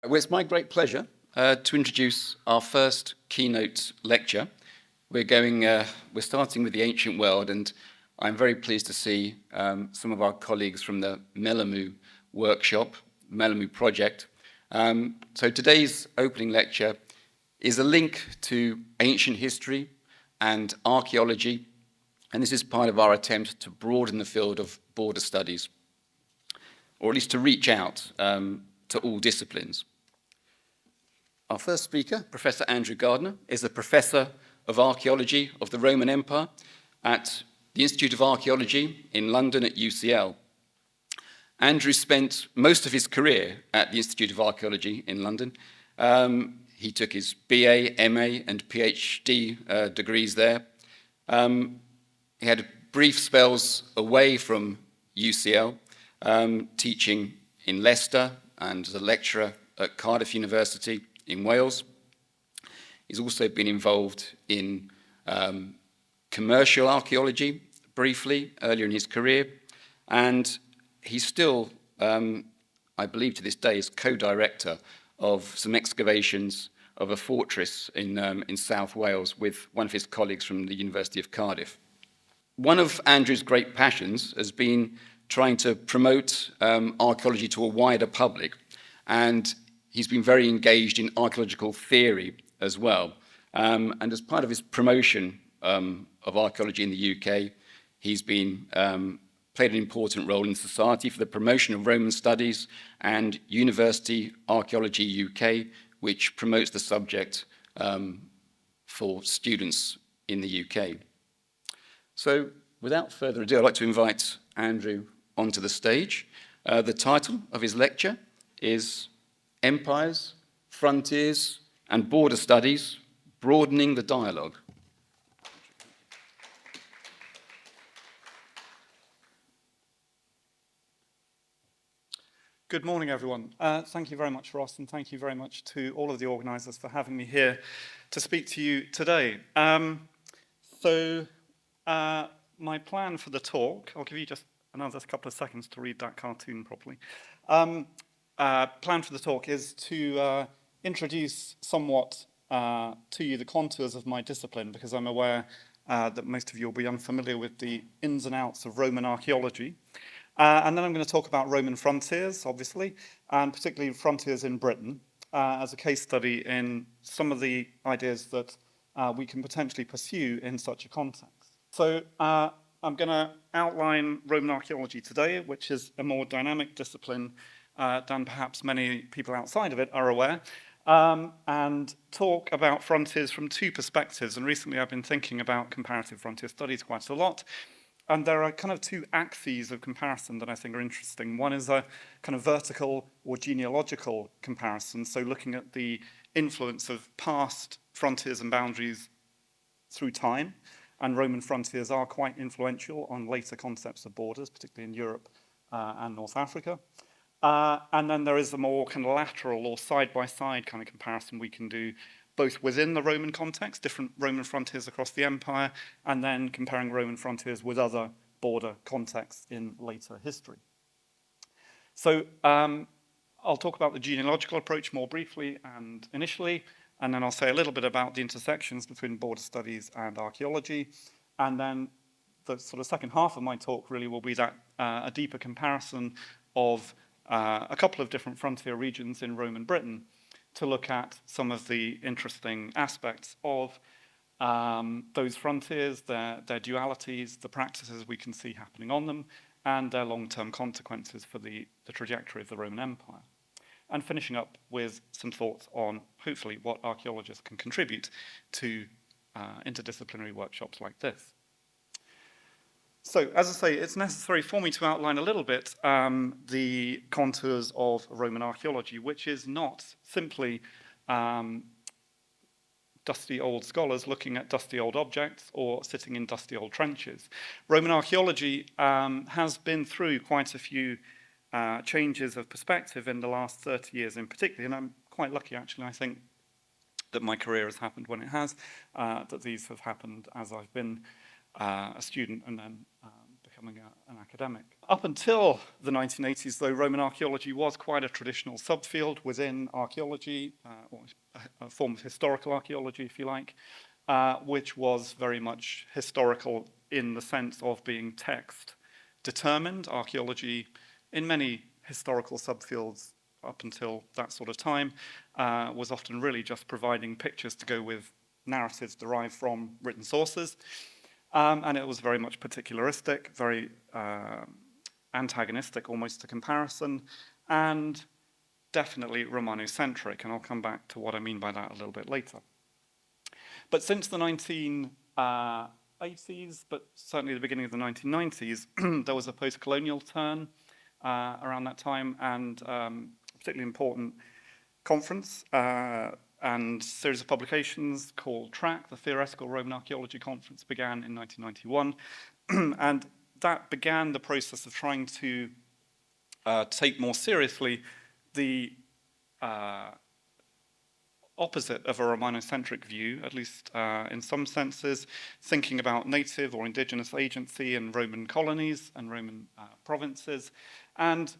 Well, it's my great pleasure to introduce our first keynote lecture. We're starting with the ancient world, and I'm very pleased to see some of our colleagues from the Melamu workshop, Melamu project. So today's opening lecture is a link to ancient history and archaeology, and this is part of our attempt to broaden the field of border studies, or at least to reach out to all disciplines. Our first speaker, Professor Andrew Gardner, is a professor of archaeology of the Roman Empire at the Institute of Archaeology in London at UCL. Andrew spent most of his career at the Institute of Archaeology in London. He took his BA, MA, and PhD degrees there. He had brief spells away from UCL, teaching in Leicester and as a lecturer at Cardiff University in Wales. He's also been involved in commercial archaeology briefly earlier in his career, and he's still, I believe to this day, is co-director of some excavations of a fortress in South Wales with one of his colleagues from the University of Cardiff. One of Andrew's great passions has been trying to promote archaeology to a wider public, and he's been very engaged in archaeological theory as well. And as part of his promotion of archaeology in the UK, he's been played an important role in Society for the Promotion of Roman Studies and University Archaeology UK, which promotes the subject for students in the UK. So without further ado, I'd like to invite Andrew onto the stage. The title of his lecture is Empires, Frontiers, and Border Studies, Broadening the Dialogue. Good morning, everyone. Thank you very much, Ross, and thank you very much to all of the organisers for having me here to speak to you today. My plan for the talk, I'll give you just another couple of seconds to read that cartoon properly. Plan for the talk is to introduce somewhat to you the contours of my discipline, because I'm aware that most of you will be unfamiliar with the ins and outs of Roman archaeology. And then I'm going to talk about Roman frontiers, obviously, and particularly frontiers in Britain, as a case study in some of the ideas that we can potentially pursue in such a context. So I'm going to outline Roman archaeology today, which is a more dynamic discipline than perhaps many people outside of it are aware, and talk about frontiers from two perspectives. And recently I've been thinking about comparative frontier studies quite a lot. And there are kind of two axes of comparison that I think are interesting. One is a kind of vertical or genealogical comparison, so looking at the influence of past frontiers and boundaries through time. And Roman frontiers are quite influential on later concepts of borders, particularly in Europe and North Africa. And then there is a more kind of lateral or side-by-side kind of comparison we can do, both within the Roman context, different Roman frontiers across the empire, and then comparing Roman frontiers with other border contexts in later history. So I'll talk about the genealogical approach more briefly and initially, and then I'll say a little bit about the intersections between border studies and archaeology, and then the sort of second half of my talk really will be that a deeper comparison of a couple of different frontier regions in Roman Britain, to look at some of the interesting aspects of those frontiers, their dualities, the practices we can see happening on them, and their long-term consequences for the trajectory of the Roman Empire. And finishing up with some thoughts on, hopefully, what archaeologists can contribute to interdisciplinary workshops like this. So, as I say, it's necessary for me to outline a little bit the contours of Roman archaeology, which is not simply dusty old scholars looking at dusty old objects or sitting in dusty old trenches. Roman archaeology has been through quite a few changes of perspective in the last 30 years in particular, and I'm quite lucky, actually, I think, that my career has happened when it has, that these have happened as I've been a student and then become becoming an academic. Up until the 1980s, though, Roman archaeology was quite a traditional subfield within archaeology, or a form of historical archaeology, if you like, which was very much historical in the sense of being text-determined. Archaeology, in many historical subfields up until that sort of time, was often really just providing pictures to go with narratives derived from written sources. And it was very much particularistic, very antagonistic almost to comparison, and definitely Romanocentric, and I'll come back to what I mean by that a little bit later. But since the 1980s, but certainly the beginning of the 1990s, there was a post-colonial turn around that time, and a particularly important conference and series of publications called TRAC, the Theoretical Roman Archaeology Conference, began in 1991. And that began the process of trying to take more seriously the opposite of a Romanocentric view, at least in some senses, thinking about native or indigenous agency in Roman colonies and Roman provinces, and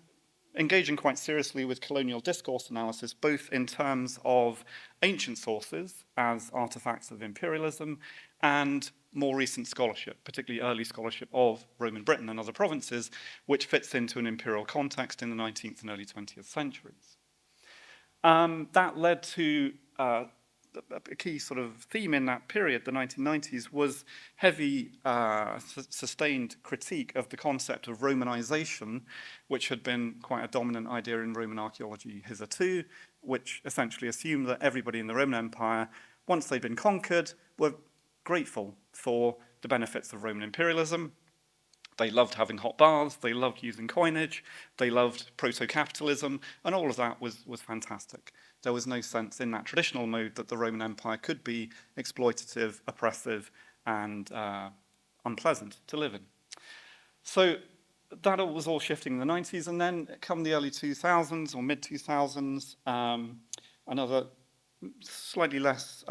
engaging quite seriously with colonial discourse analysis, both in terms of ancient sources as artifacts of imperialism and more recent scholarship, particularly early scholarship of Roman Britain and other provinces, which fits into an imperial context in the 19th and early 20th centuries. That led to a key sort of theme in that period, the 1990s, was heavy, sustained critique of the concept of Romanization, which had been quite a dominant idea in Roman archaeology hitherto, which essentially assumed that everybody in the Roman Empire, once they'd been conquered, were grateful for the benefits of Roman imperialism. They loved having hot baths, they loved using coinage, they loved proto-capitalism, and all of that was fantastic. There was no sense in that traditional mode that the Roman Empire could be exploitative, oppressive, and unpleasant to live in. So that was all shifting in the 90s, and then come the early 2000s or mid-2000s, another slightly less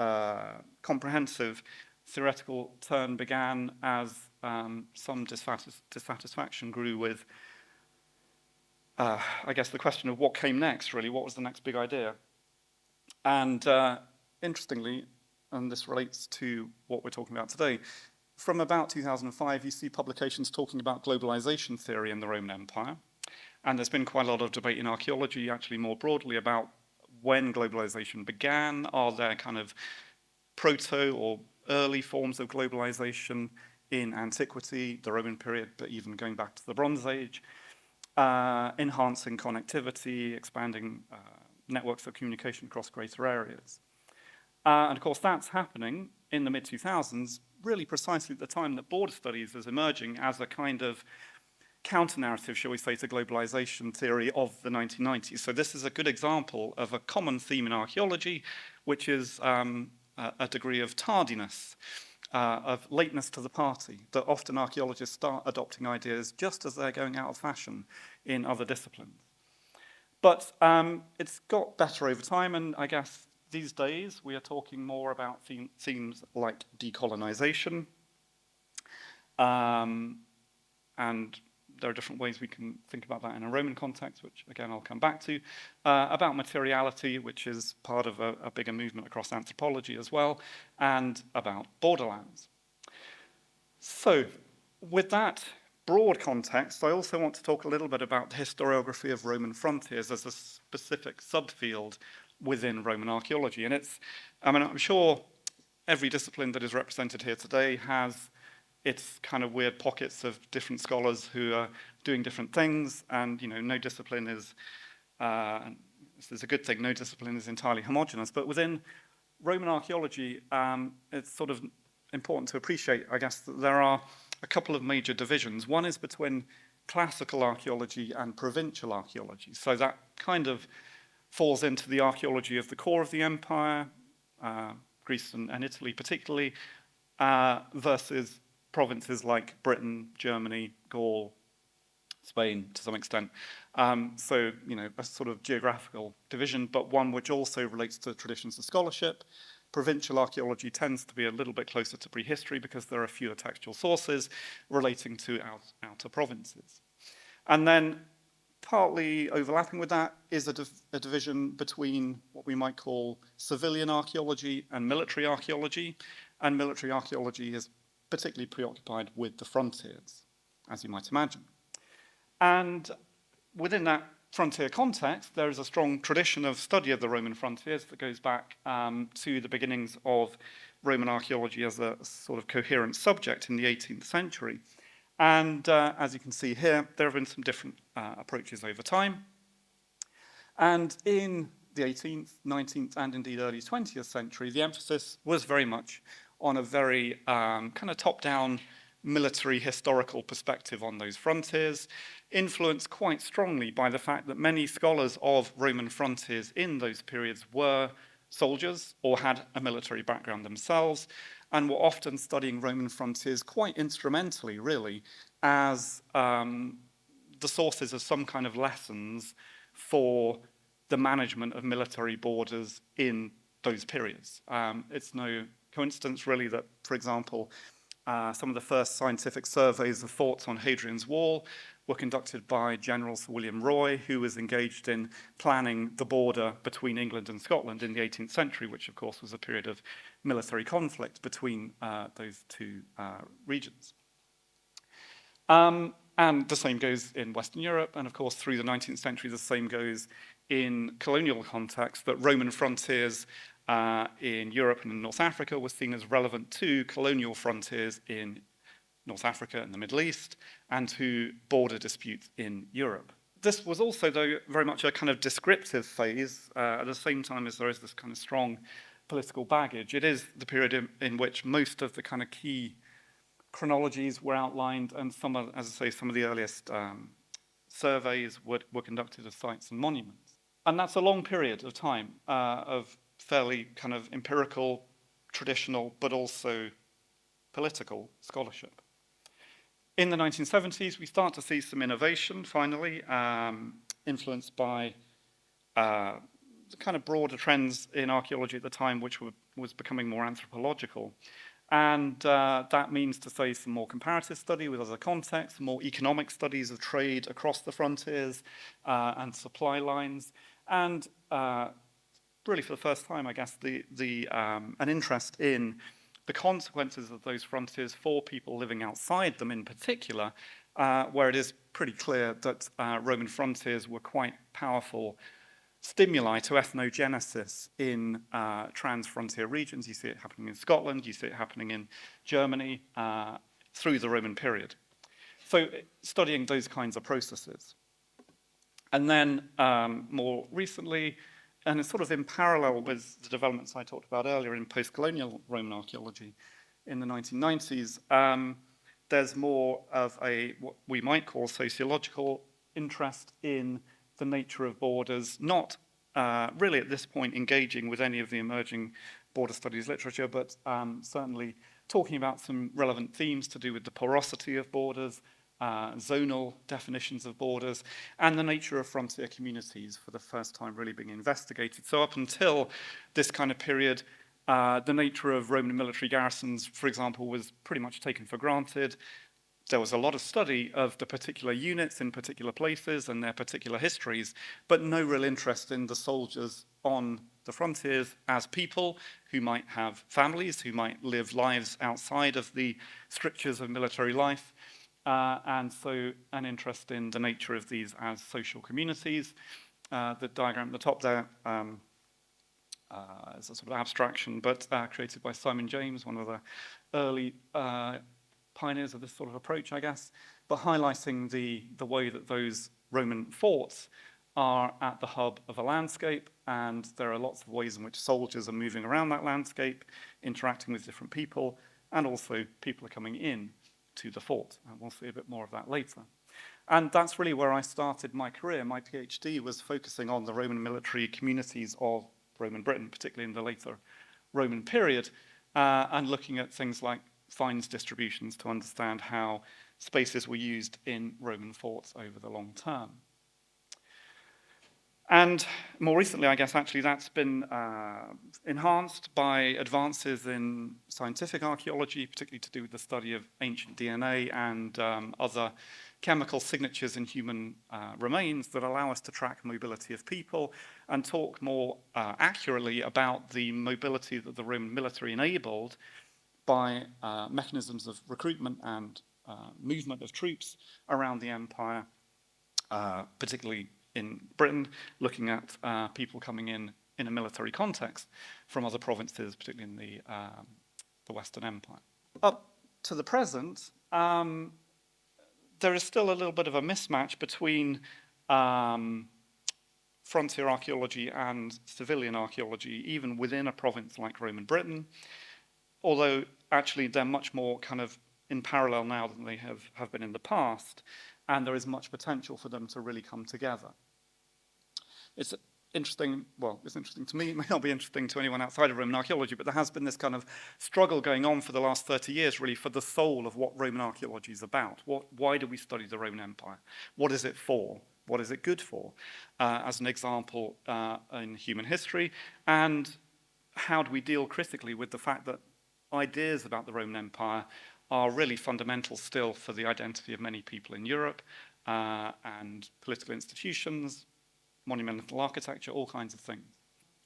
comprehensive theoretical turn began as some dissatisfaction grew with, I guess, the question of what came next, really. What was the next big idea? And interestingly, and this relates to what we're talking about today, from about 2005, you see publications talking about globalization theory in the Roman Empire. And there's been quite a lot of debate in archaeology, actually more broadly, about when globalization began. Are there kind of proto or early forms of globalization in antiquity, the Roman period, but even going back to the Bronze Age, enhancing connectivity, expanding networks of communication across greater areas. And of course, that's happening in the mid-2000s, really precisely at the time that border studies is emerging as a kind of counter-narrative, shall we say, to globalization theory of the 1990s. So this is a good example of a common theme in archaeology, which is a degree of tardiness, of lateness to the party, that often archaeologists start adopting ideas just as they're going out of fashion in other disciplines. But it's got better over time, and I guess these days we are talking more about themes like decolonization, and there are different ways we can think about that in a Roman context, which again I'll come back to, about materiality, which is part of a bigger movement across anthropology as well, and about borderlands. So with that broad context, I also want to talk a little bit about the historiography of Roman frontiers as a specific subfield within Roman archaeology. And I'm sure every discipline that is represented here today has its kind of weird pockets of different scholars who are doing different things, and no discipline is, this is a good thing, no discipline is entirely homogeneous, but within Roman archaeology, it's sort of important to appreciate, I guess, that there are a couple of major divisions. One is between classical archaeology and provincial archaeology, so that kind of falls into the archaeology of the core of the empire, Greece and Italy particularly, versus provinces like Britain, Germany, Gaul, Spain to some extent. So, a sort of geographical division, but one which also relates to traditions of scholarship, Provincial archaeology tends to be a little bit closer to prehistory because there are fewer textual sources relating to outer provinces. And then partly overlapping with that is a division between what we might call civilian archaeology and military archaeology. And military archaeology is particularly preoccupied with the frontiers, as you might imagine. And within that frontier context, there is a strong tradition of study of the Roman frontiers that goes back to the beginnings of Roman archaeology as a sort of coherent subject in the 18th century. And as you can see here, there have been some different approaches over time. And in the 18th, 19th, and indeed early 20th century, the emphasis was very much on a very kind of top-down military historical perspective on those frontiers, influenced quite strongly by the fact that many scholars of Roman frontiers in those periods were soldiers or had a military background themselves, and were often studying Roman frontiers quite instrumentally, really, as the sources of some kind of lessons for the management of military borders in those periods. It's no coincidence, really, that, for example, some of the first scientific surveys of forts on Hadrian's Wall were conducted by General Sir William Roy, who was engaged in planning the border between England and Scotland in the 18th century, which, of course, was a period of military conflict between those two regions. And the same goes in Western Europe, and, of course, through the 19th century, the same goes in colonial context, that Roman frontiers in Europe and in North Africa were seen as relevant to colonial frontiers in North Africa and the Middle East, and to border disputes in Europe. This was also, though, very much a kind of descriptive phase, at the same time as there is this kind of strong political baggage. It is the period in which most of the kind of key chronologies were outlined, and some of, as I say, some of the earliest surveys were conducted of sites and monuments. And that's a long period of time of fairly kind of empirical, traditional, but also political scholarship. In the 1970s, we start to see some innovation, finally, influenced by the kind of broader trends in archaeology at the time, which was becoming more anthropological. And that means, to say, some more comparative study with other contexts, more economic studies of trade across the frontiers and supply lines, and really for the first time, I guess, an interest in the consequences of those frontiers for people living outside them in particular, where it is pretty clear that Roman frontiers were quite powerful stimuli to ethnogenesis in trans-frontier regions. You see it happening in Scotland, you see it happening in Germany through the Roman period. So studying those kinds of processes. And then more recently, and it's sort of in parallel with the developments I talked about earlier in post-colonial Roman archaeology in the 1990s, there's more of what we might call sociological interest in the nature of borders, not really at this point engaging with any of the emerging border studies literature, but certainly talking about some relevant themes to do with the porosity of borders, zonal definitions of borders, and the nature of frontier communities for the first time really being investigated. So up until this kind of period, the nature of Roman military garrisons, for example, was pretty much taken for granted. There was a lot of study of the particular units in particular places and their particular histories, but no real interest in the soldiers on the frontiers as people who might have families, who might live lives outside of the strictures of military life. And so an interest in the nature of these as social communities. The diagram at the top there is a sort of abstraction, but created by Simon James, one of the early pioneers of this sort of approach, I guess, but highlighting the way that those Roman forts are at the hub of a landscape, and there are lots of ways in which soldiers are moving around that landscape, interacting with different people, and also people are coming in to the fort, and we'll see a bit more of that later. And that's really where I started my career. My PhD was focusing on the Roman military communities of Roman Britain, particularly in the later Roman period, and looking at things like fines distributions to understand how spaces were used in Roman forts over the long term. And more recently, I guess, actually, that's been enhanced by advances in scientific archaeology, particularly to do with the study of ancient DNA and other chemical signatures in human remains that allow us to track mobility of people and talk more accurately about the mobility that the Roman military enabled by mechanisms of recruitment and movement of troops around the empire, particularly in Britain, looking at people coming in a military context from other provinces, particularly in the Western Empire. Up to the present, there is still a little bit of a mismatch between frontier archaeology and civilian archaeology, even within a province like Roman Britain, although actually they're much more kind of in parallel now than they have been in the past, and there is much potential for them to really come together. It's interesting, well, it's interesting to me, it may not be interesting to anyone outside of Roman archaeology, but there has been this kind of struggle going on for the last 30 years, really, for the soul of what Roman archaeology is about. Why do we study the Roman Empire? What is it for? What is it good for? As an example, in human history, and how do we deal critically with the fact that ideas about the Roman Empire are really fundamental still for the identity of many people in Europe, and political institutions, monumental architecture, all kinds of things.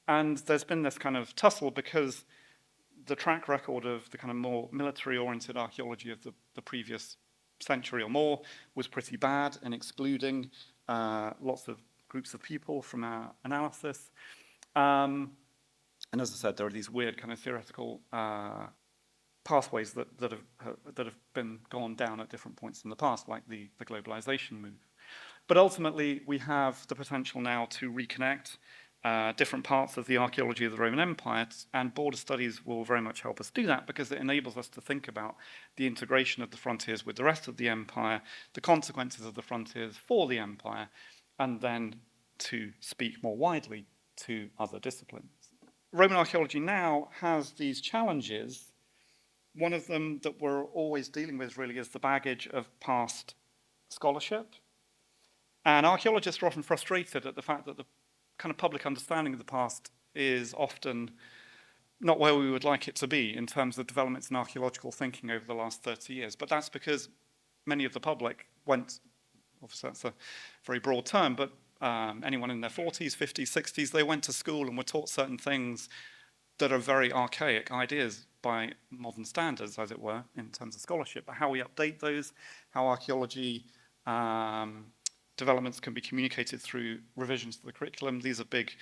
And there's been this kind of tussle because the track record of the kind of more military-oriented archaeology of the previous century or more was pretty bad in excluding lots of groups of people from our analysis. And as I said, there are these weird kind of theoretical pathways that have been gone down at different points in the past, like the globalization move. But ultimately, we have the potential now to reconnect different parts of the archaeology of the Roman Empire, and border studies will very much help us do that because it enables us to think about the integration of the frontiers with the rest of the empire, the consequences of the frontiers for the empire, and then to speak more widely to other disciplines. Roman archaeology now has these challenges. One of them that we're always dealing with really is the baggage of past scholarship. And archaeologists are often frustrated at the fact that the kind of public understanding of the past is often not where we would like it to be in terms of developments in archaeological thinking over the last 30 years. But that's because many of the public went, obviously that's a very broad term, but anyone in their 40s, 50s, 60s, they went to school and were taught certain things that are very archaic ideas by modern standards, as it were, in terms of scholarship. But how we update those, how archaeology developments can be communicated through revisions to the curriculum, these are big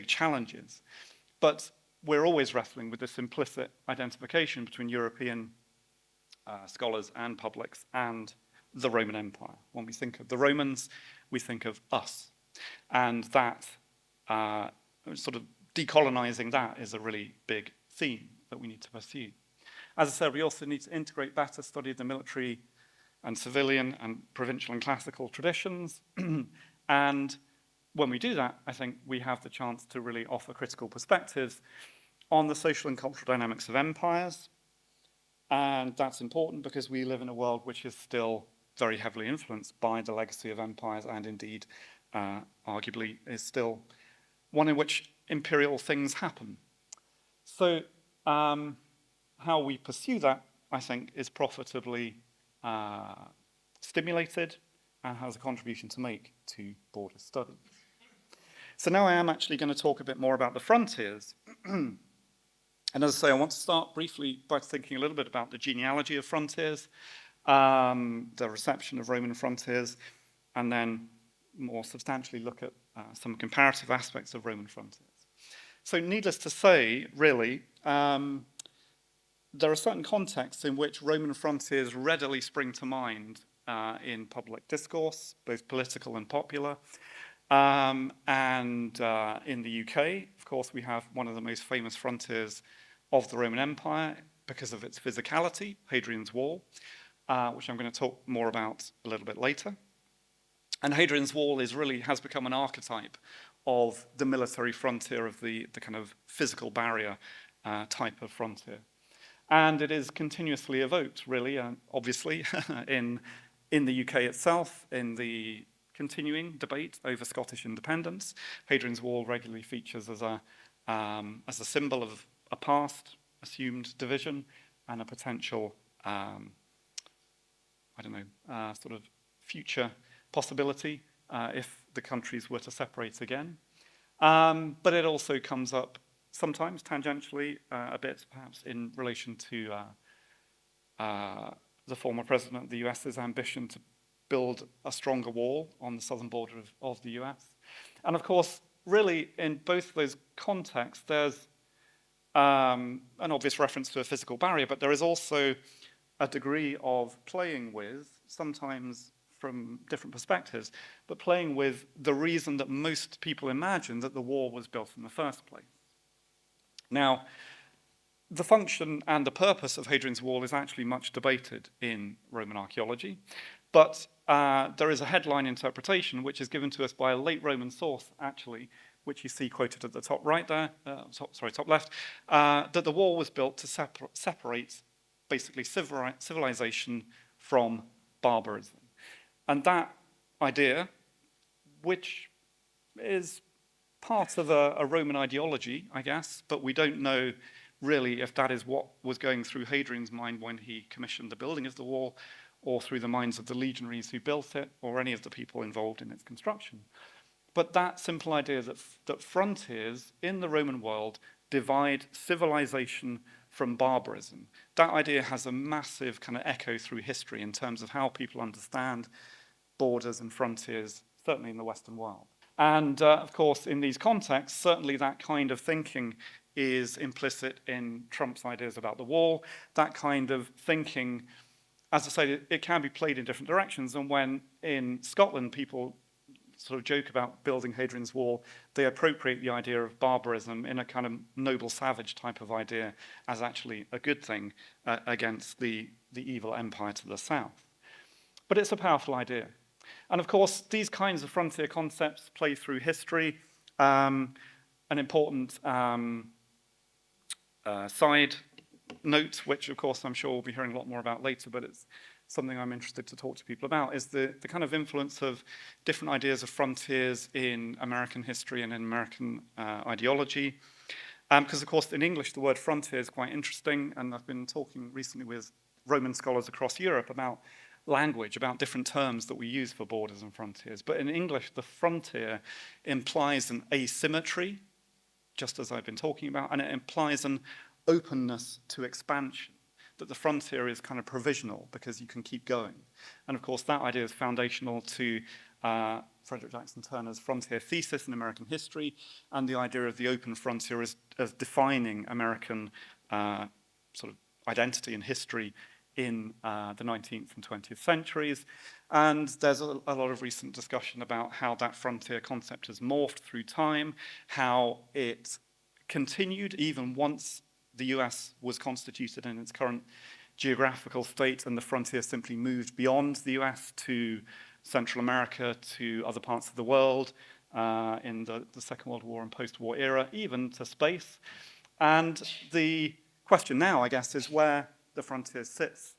challenges. But we're always wrestling with this implicit identification between European scholars and publics and the Roman Empire. When we think of the Romans, we think of us. And that, sort of decolonizing that is a really big theme that we need to pursue. As I said, we also need to integrate better study of the military and civilian and provincial and classical traditions. And when we do that, I think we have the chance to really offer critical perspectives on the social and cultural dynamics of empires. And that's important because we live in a world which is still very heavily influenced by the legacy of empires, and indeed, arguably, is still one in which imperial things happen. So how we pursue that, I think, is profitably stimulated and has a contribution to make to border studies. So now I am actually going to talk a bit more about the frontiers. And as I say, I want to start briefly by thinking a little bit about the genealogy of frontiers, the reception of Roman frontiers, and then more substantially look at some comparative aspects of Roman frontiers. So needless to say, really, there are certain contexts in which Roman frontiers readily spring to mind in public discourse, both political and popular. And in the UK, of course, we have one of the most famous frontiers of the Roman Empire because of its physicality, Hadrian's Wall, which I'm going to talk more about a little bit later. And Hadrian's Wall has become an archetype of the military frontier, of the kind of physical barrier type of frontier. And it is continuously evoked, really, obviously, in the UK itself, in the continuing debate over Scottish independence. Hadrian's Wall regularly features as a symbol of a past assumed division and a potential, sort of future possibility if the countries were to separate again. But it also comes up sometimes tangentially, a bit perhaps in relation to the former president of the US's ambition to build a stronger wall on the southern border of the US. And of course, really in both of those contexts, there's an obvious reference to a physical barrier, but there is also a degree of playing with, sometimes from different perspectives, but playing with the reason that most people imagine that the wall was built in the first place. Now, the function and the purpose of Hadrian's Wall is actually much debated in Roman archaeology, but there is a headline interpretation which is given to us by a late Roman source, actually, which you see quoted at the top right there, top left, that the wall was built to separate basically civilization from barbarism. And that idea, which is part of a Roman ideology, I guess, but we don't know really if that is what was going through Hadrian's mind when he commissioned the building of the wall, or through the minds of the legionaries who built it, or any of the people involved in its construction. But that simple idea that frontiers in the Roman world divide civilization from barbarism, that idea has a massive kind of echo through history in terms of how people understand borders and frontiers, certainly in the Western world. And of course, in these contexts, certainly that kind of thinking is implicit in Trump's ideas about the wall. That kind of thinking, as I say, it can be played in different directions. And when in Scotland people sort of joke about building Hadrian's Wall, they appropriate the idea of barbarism in a kind of noble savage type of idea as actually a good thing against the evil empire to the south. But it's a powerful idea. And of course, these kinds of frontier concepts play through history. An important side note, which of course I'm sure we'll be hearing a lot more about later, but it's something I'm interested to talk to people about, is the kind of influence of different ideas of frontiers in American history and in American ideology. Because of course in English the word frontier is quite interesting, and I've been talking recently with Roman scholars across Europe about language, about different terms that we use for borders and frontiers. But in English, the frontier implies an asymmetry, just as I've been talking about, and it implies an openness to expansion, that the frontier is kind of provisional because you can keep going. And of course, that idea is foundational to Frederick Jackson Turner's frontier thesis in American history, and the idea of the open frontier as defining American sort of identity and history in the 19th and 20th centuries. And there's a lot of recent discussion about how that frontier concept has morphed through time, how it continued even once the US was constituted in its current geographical state, and the frontier simply moved beyond the US to Central America, to other parts of the world in the Second World War and post-war era, even to space. And the question now, I guess, is where the frontier sits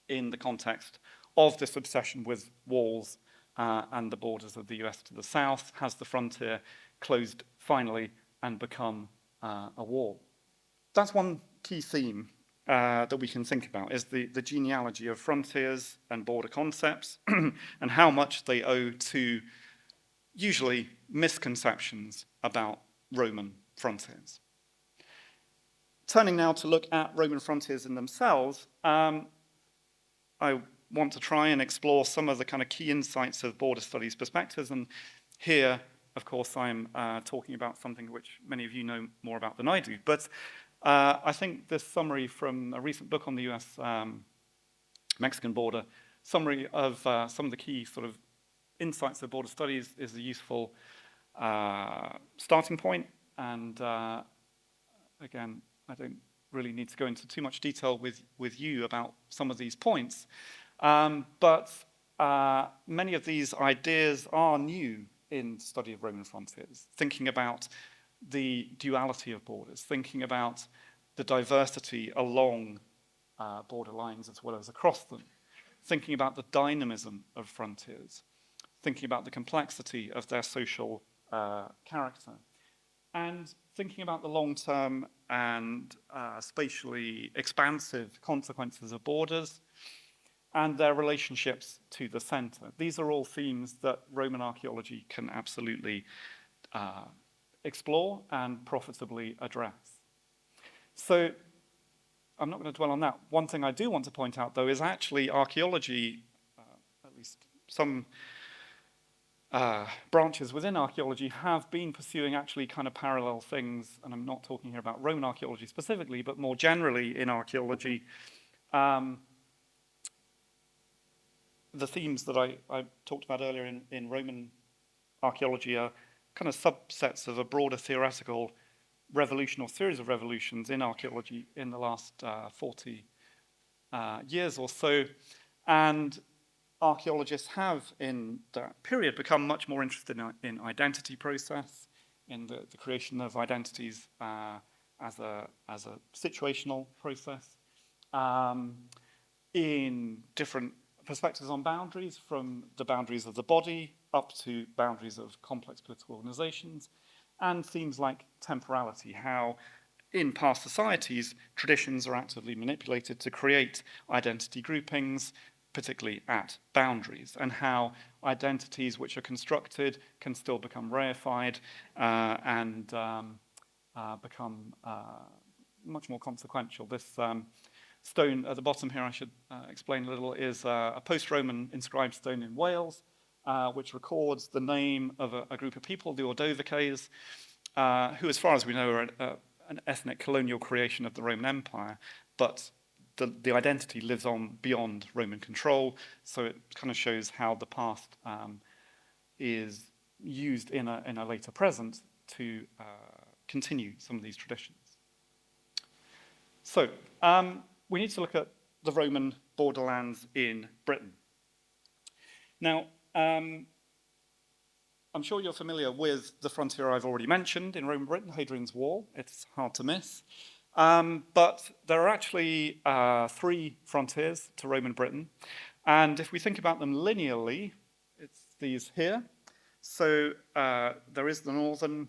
in the context of this obsession with walls and the borders of the US to the south. Has the frontier closed finally and become a wall? That's one key theme that we can think about, is the genealogy of frontiers and border concepts and how much they owe to usually misconceptions about Roman frontiers. Turning now to look at Roman frontiers in themselves, I want to try and explore some of the kind of key insights of border studies perspectives. And here, of course, I'm talking about something which many of you know more about than I do. But I think this summary from a recent book on the US-Mexican border, summary of some of the key sort of insights of border studies is a useful starting point. And again, I don't really need to go into too much detail with you about some of these points. But many of these ideas are new in the study of Roman frontiers, thinking about the duality of borders, thinking about the diversity along border lines as well as across them, thinking about the dynamism of frontiers, thinking about the complexity of their social character, and thinking about the long-term and spatially expansive consequences of borders and their relationships to the center. These are all themes that Roman archaeology can absolutely explore and profitably address. So I'm not going to dwell on that. One thing I do want to point out, though, is actually archaeology, at least some branches within archaeology have been pursuing actually kind of parallel things, and I'm not talking here about Roman archaeology specifically, but more generally in archaeology. The themes that I talked about earlier in Roman archaeology are kind of subsets of a broader theoretical revolution or series of revolutions in archaeology in the last 40 years or so. And archaeologists have, in that period, become much more interested in identity process, in the creation of identities as a situational process, in different perspectives on boundaries, from the boundaries of the body up to boundaries of complex political organizations, and themes like temporality, how in past societies, traditions are actively manipulated to create identity groupings, particularly at boundaries, and how identities which are constructed can still become reified and become much more consequential. This stone at the bottom here, I should explain a little, is a post-Roman inscribed stone in Wales, which records the name of a group of people, the Ordovices, who, as far as we know, are an ethnic colonial creation of the Roman Empire, but the identity lives on beyond Roman control, so it kind of shows how the past is used in a later present to continue some of these traditions. So we need to look at the Roman borderlands in Britain. Now, I'm sure you're familiar with the frontier I've already mentioned in Roman Britain, Hadrian's Wall. It's hard to miss. But there are actually 3 frontiers to Roman Britain. And if we think about them linearly, it's these here. So there is the northern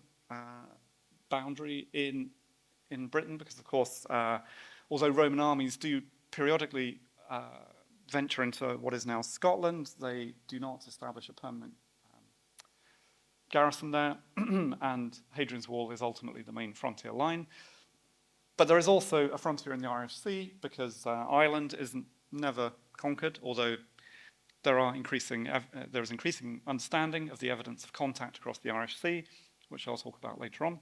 boundary in Britain, because, of course, although Roman armies do periodically venture into what is now Scotland, they do not establish a permanent garrison there, and Hadrian's Wall is ultimately the main frontier line. But there is also a frontier in the Irish Sea, because Ireland isn't never conquered, although there is increasing understanding of the evidence of contact across the Irish Sea, which I'll talk about later on.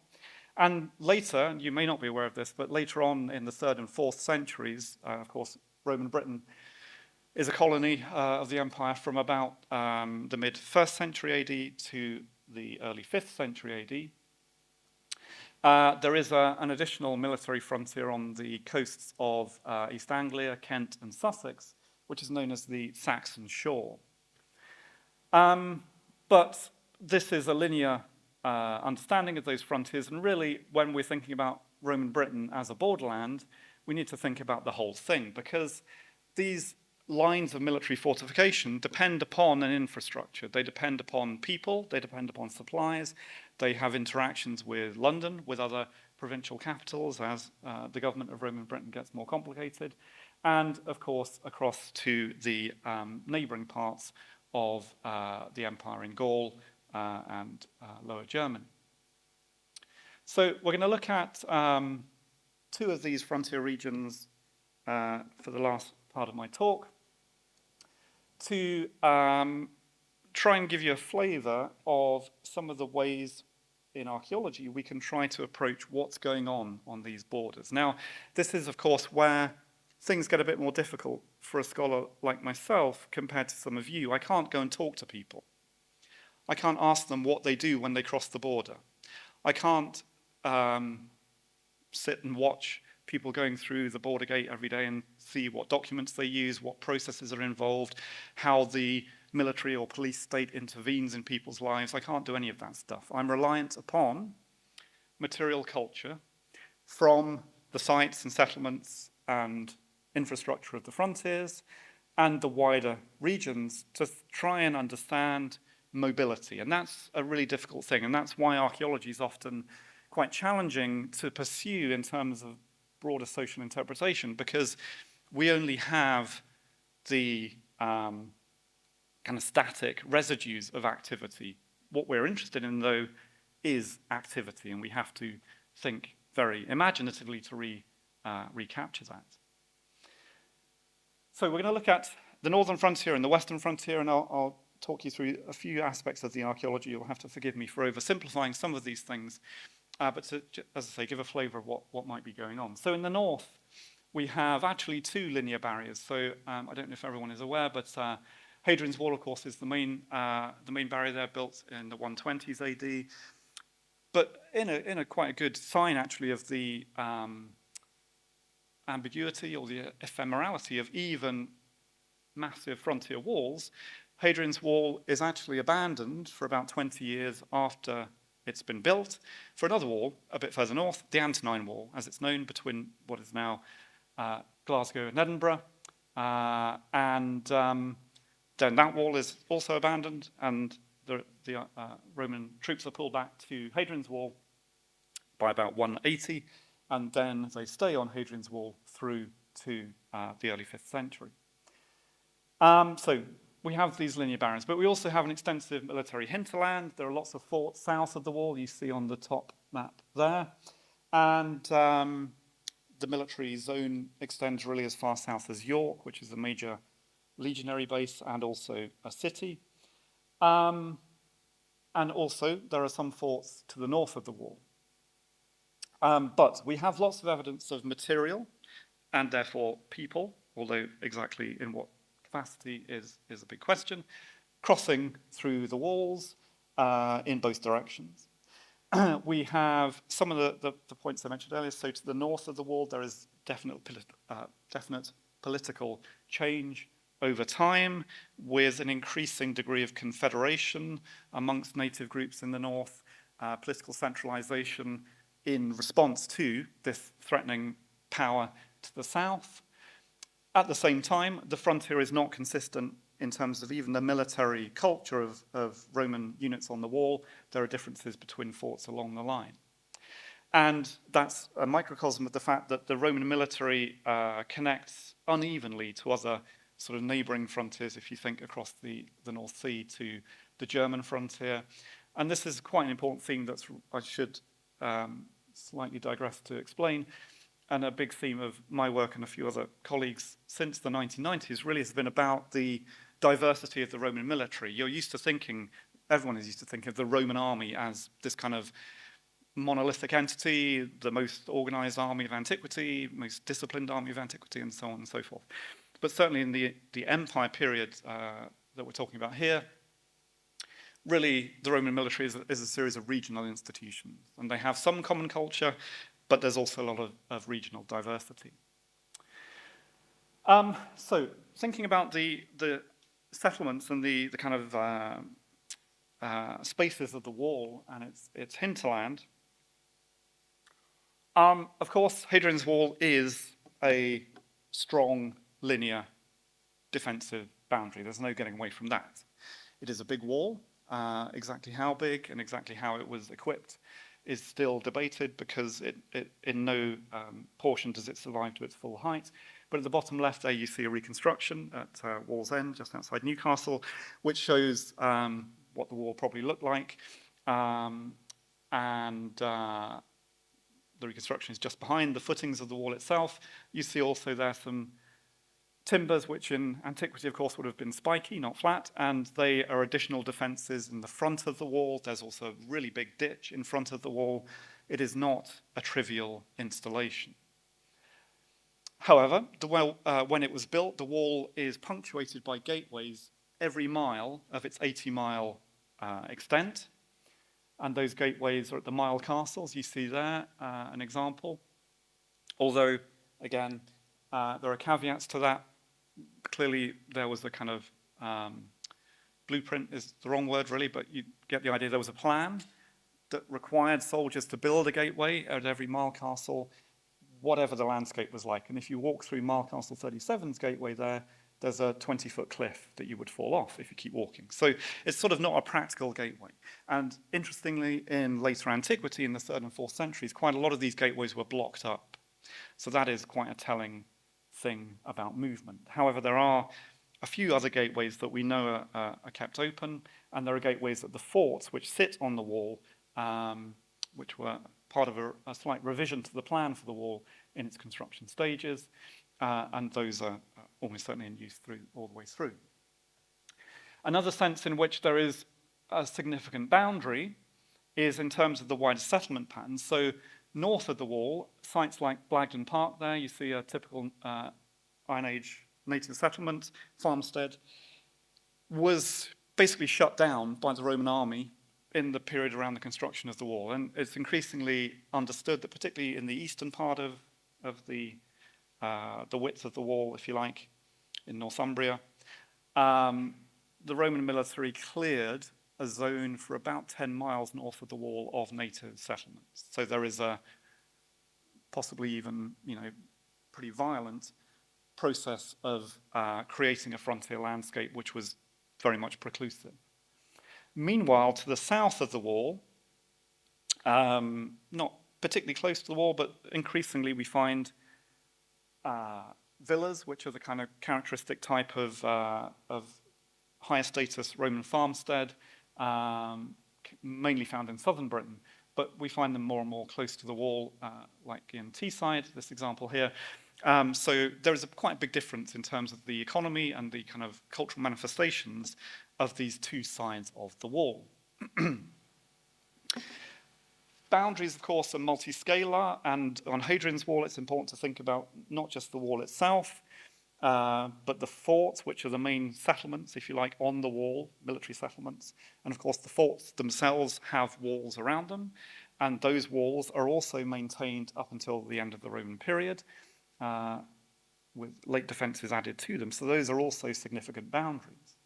And later, you may not be aware of this, but later on in the 3rd and 4th centuries, of course, Roman Britain is a colony of the empire from about the mid-1st century AD to the early 5th century AD. There is an additional military frontier on the coasts of East Anglia, Kent, and Sussex, which is known as the Saxon Shore. But this is a linear understanding of those frontiers, and really, when we're thinking about Roman Britain as a borderland, we need to think about the whole thing, because these lines of military fortification depend upon an infrastructure. They depend upon people, they depend upon supplies, they have interactions with London, with other provincial capitals as the government of Roman Britain gets more complicated, and of course across to the neighbouring parts of the empire in Gaul and Lower Germany. So we're going to look at 2 of these frontier regions for the last part of my talk, to try and give you a flavour of some of the ways in archaeology we can try to approach what's going on these borders. Now, this is, of course, where things get a bit more difficult for a scholar like myself compared to some of you. I can't go and talk to people. I can't ask them what they do when they cross the border. I can't sit and watch people going through the border gate every day and see what documents they use, what processes are involved, how the military or police state intervenes in people's lives. I can't do any of that stuff. I'm reliant upon material culture from the sites and settlements and infrastructure of the frontiers and the wider regions to try and understand mobility. And that's a really difficult thing. And that's why archaeology is often quite challenging to pursue in terms of broader social interpretation, because we only have the kind of static residues of activity. What we're interested in, though, is activity, and we have to think very imaginatively to recapture that. So we're going to look at the northern frontier and the western frontier, and I'll talk you through a few aspects of the archaeology. You'll have to forgive me for oversimplifying some of these things, but to, as I say, give a flavour of what might be going on. So in the north, we have actually two linear barriers. So I don't know if everyone is aware, but Hadrian's Wall, of course, is the main barrier there, built in the 120s AD. But in a quite a good sign, actually, of the ambiguity or the ephemerality of even massive frontier walls, Hadrian's Wall is actually abandoned for about 20 years after it's been built for another wall a bit further north, the Antonine Wall, as it's known, between what is now Glasgow and Edinburgh. Then that wall is also abandoned, and the Roman troops are pulled back to Hadrian's Wall by about 180, and then they stay on Hadrian's Wall through to the early 5th century. So we have these linear barriers, but we also have an extensive military hinterland. There are lots of forts south of the wall, you see on the top map there. And the military zone extends really as far south as York, which is a major legionary base and also a city. And also there are some forts to the north of the wall. But we have lots of evidence of material and therefore people, although exactly in what capacity is a big question, crossing through the walls in both directions. We have some of the points I mentioned earlier. So to the north of the wall, there is definite political change over time, with an increasing degree of confederation amongst native groups in the north, political centralization in response to this threatening power to the south. At the same time, the frontier is not consistent in terms of even the military culture of Roman units on the wall. There are differences between forts along the line. And that's a microcosm of the fact that the Roman military connects unevenly to other sort of neighboring frontiers, if you think across the North Sea to the German frontier. And this is quite an important theme that I should slightly digress to explain. And a big theme of my work and a few other colleagues since the 1990s really has been about the diversity of the Roman military. You're used to thinking, everyone is used to thinking of the Roman army as this kind of monolithic entity, the most organized army of antiquity, most disciplined army of antiquity, and so on and so forth. But certainly in the empire period that we're talking about here, really the Roman military is a series of regional institutions, and they have some common culture, but there's also a lot of regional diversity. So thinking about the settlements and the kind of spaces of the wall and its hinterland, of course, Hadrian's Wall is a strong linear defensive boundary. There's no getting away from that. It is a big wall. Exactly how big and exactly how it was equipped is still debated, because it in no portion does it survive to its full height. But at the bottom left there you see a reconstruction at Wall's End, just outside Newcastle, which shows what the wall probably looked like. The reconstruction is just behind the footings of the wall itself. You see also there some timbers, which in antiquity, of course, would have been spiky, not flat, and they are additional defenses in the front of the wall. There's also a really big ditch in front of the wall. It is not a trivial installation. However, when it was built, the wall is punctuated by gateways every mile of its 80-mile extent, and those gateways are at the mile castles. You see there an example. Although, again, there are caveats to that. Clearly, there was a kind of blueprint is the wrong word, really, but you get the idea. There was a plan that required soldiers to build a gateway at every mile castle, whatever the landscape was like. And if you walk through Mile Castle 37's gateway there, there's a 20-foot cliff that you would fall off if you keep walking. So it's sort of not a practical gateway. And interestingly, in later antiquity, in the 3rd and 4th centuries, quite a lot of these gateways were blocked up. So that is quite a telling thing about movement. However, there are a few other gateways that we know are kept open, and there are gateways at the forts which sit on the wall, which were part of a slight revision to the plan for the wall in its construction stages, and those are almost certainly in use all the way through. Another sense in which there is a significant boundary is in terms of the wider settlement pattern. So north of the wall, sites like Blagden Park there, you see a typical Iron Age native settlement, farmstead, was basically shut down by the Roman army in the period around the construction of the wall. And it's increasingly understood that particularly in the eastern part of the width of the wall, if you like, in Northumbria, the Roman military cleared a zone for about 10 miles north of the wall of native settlements. So there is a possibly even, pretty violent process of creating a frontier landscape which was very much preclusive. Meanwhile, to the south of the wall, not particularly close to the wall, but increasingly we find villas, which are the kind of characteristic type of higher status Roman farmstead, mainly found in southern Britain, but we find them more and more close to the wall, like in Teesside, this example here. So there is quite a big difference in terms of the economy and the kind of cultural manifestations of these two sides of the wall. Boundaries, of course, are multi-scalar, and on Hadrian's Wall, it's important to think about not just the wall itself, but the forts, which are the main settlements, if you like, on the wall, military settlements. And of course, the forts themselves have walls around them, and those walls are also maintained up until the end of the Roman period, with late defenses added to them. So those are also significant boundaries.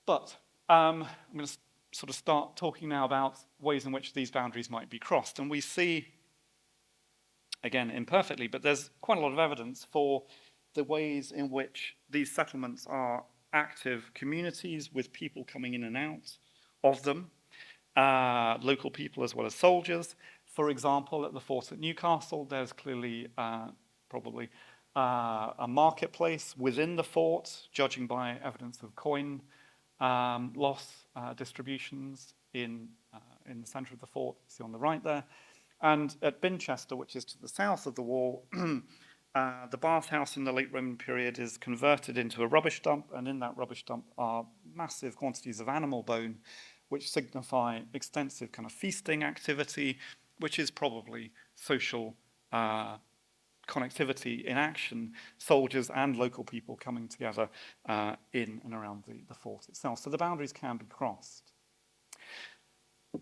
But I'm going to sort of start talking now about ways in which these boundaries might be crossed. And we see, again, imperfectly, but there's quite a lot of evidence for the ways in which these settlements are active communities with people coming in and out of them, local people as well as soldiers. For example, at the fort at Newcastle, there's clearly probably a marketplace within the fort, judging by evidence of coin loss distributions in the centre of the fort, you see on the right there. And at Binchester, which is to the south of the wall, the bathhouse in the late Roman period is converted into a rubbish dump, and in that rubbish dump are massive quantities of animal bone, which signify extensive kind of feasting activity, which is probably social connectivity in action, soldiers and local people coming together in and around the fort itself. So the boundaries can be crossed.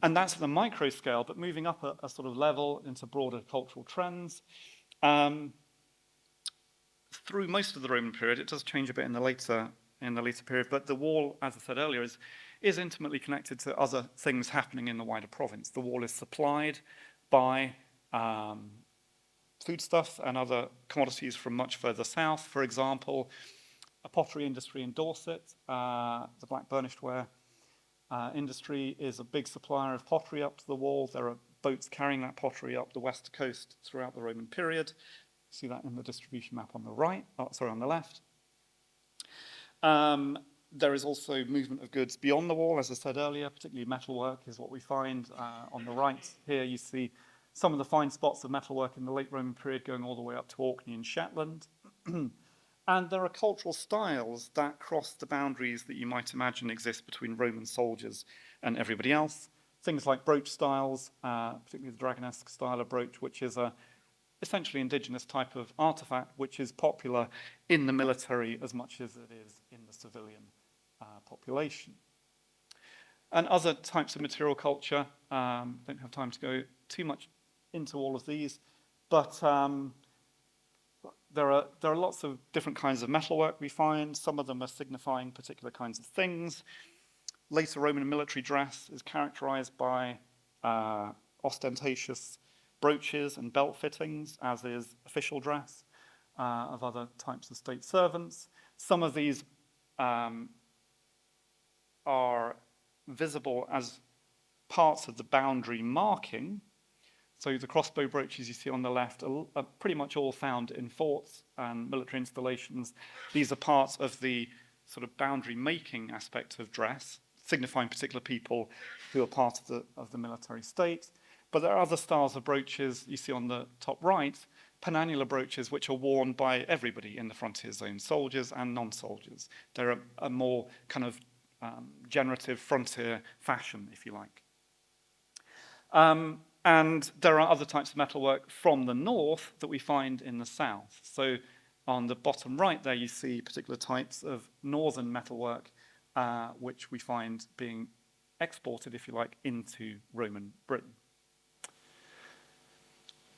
And that's at the micro scale, but moving up a sort of level into broader cultural trends. Through most of the Roman period, it does change a bit in the later period, but the wall, as I said earlier, is intimately connected to other things happening in the wider province. The wall is supplied by foodstuffs and other commodities from much further south. For example, a pottery industry in Dorset, the black burnished ware industry is a big supplier of pottery up to the wall. There are boats carrying that pottery up the west coast throughout the Roman period. See that in the distribution map on the right, on the left. There is also movement of goods beyond the wall, as I said earlier, particularly metalwork is what we find on the right. Here you see some of the fine spots of metalwork in the late Roman period going all the way up to Orkney and Shetland. And there are cultural styles that cross the boundaries that you might imagine exist between Roman soldiers and everybody else. Things like brooch styles, particularly the dragonesque style of brooch, which is a essentially indigenous type of artifact, which is popular in the military as much as it is in the civilian population. And other types of material culture, don't have time to go too much into all of these, but there are lots of different kinds of metalwork we find. Some of them are signifying particular kinds of things. Later Roman military dress is characterized by ostentatious brooches and belt fittings, as is official dress of other types of state servants. Some of these are visible as parts of the boundary marking. So the crossbow brooches you see on the left are pretty much all found in forts and military installations. These are parts of the sort of boundary making aspect of dress, signifying particular people who are part of the military state. But there are other styles of brooches you see on the top right, penannular brooches, which are worn by everybody in the frontier zone, soldiers and non-soldiers. They're a more kind of generative frontier fashion, if you like. And there are other types of metalwork from the north that we find in the south. So on the bottom right there, you see particular types of northern metalwork, which we find being exported, if you like, into Roman Britain.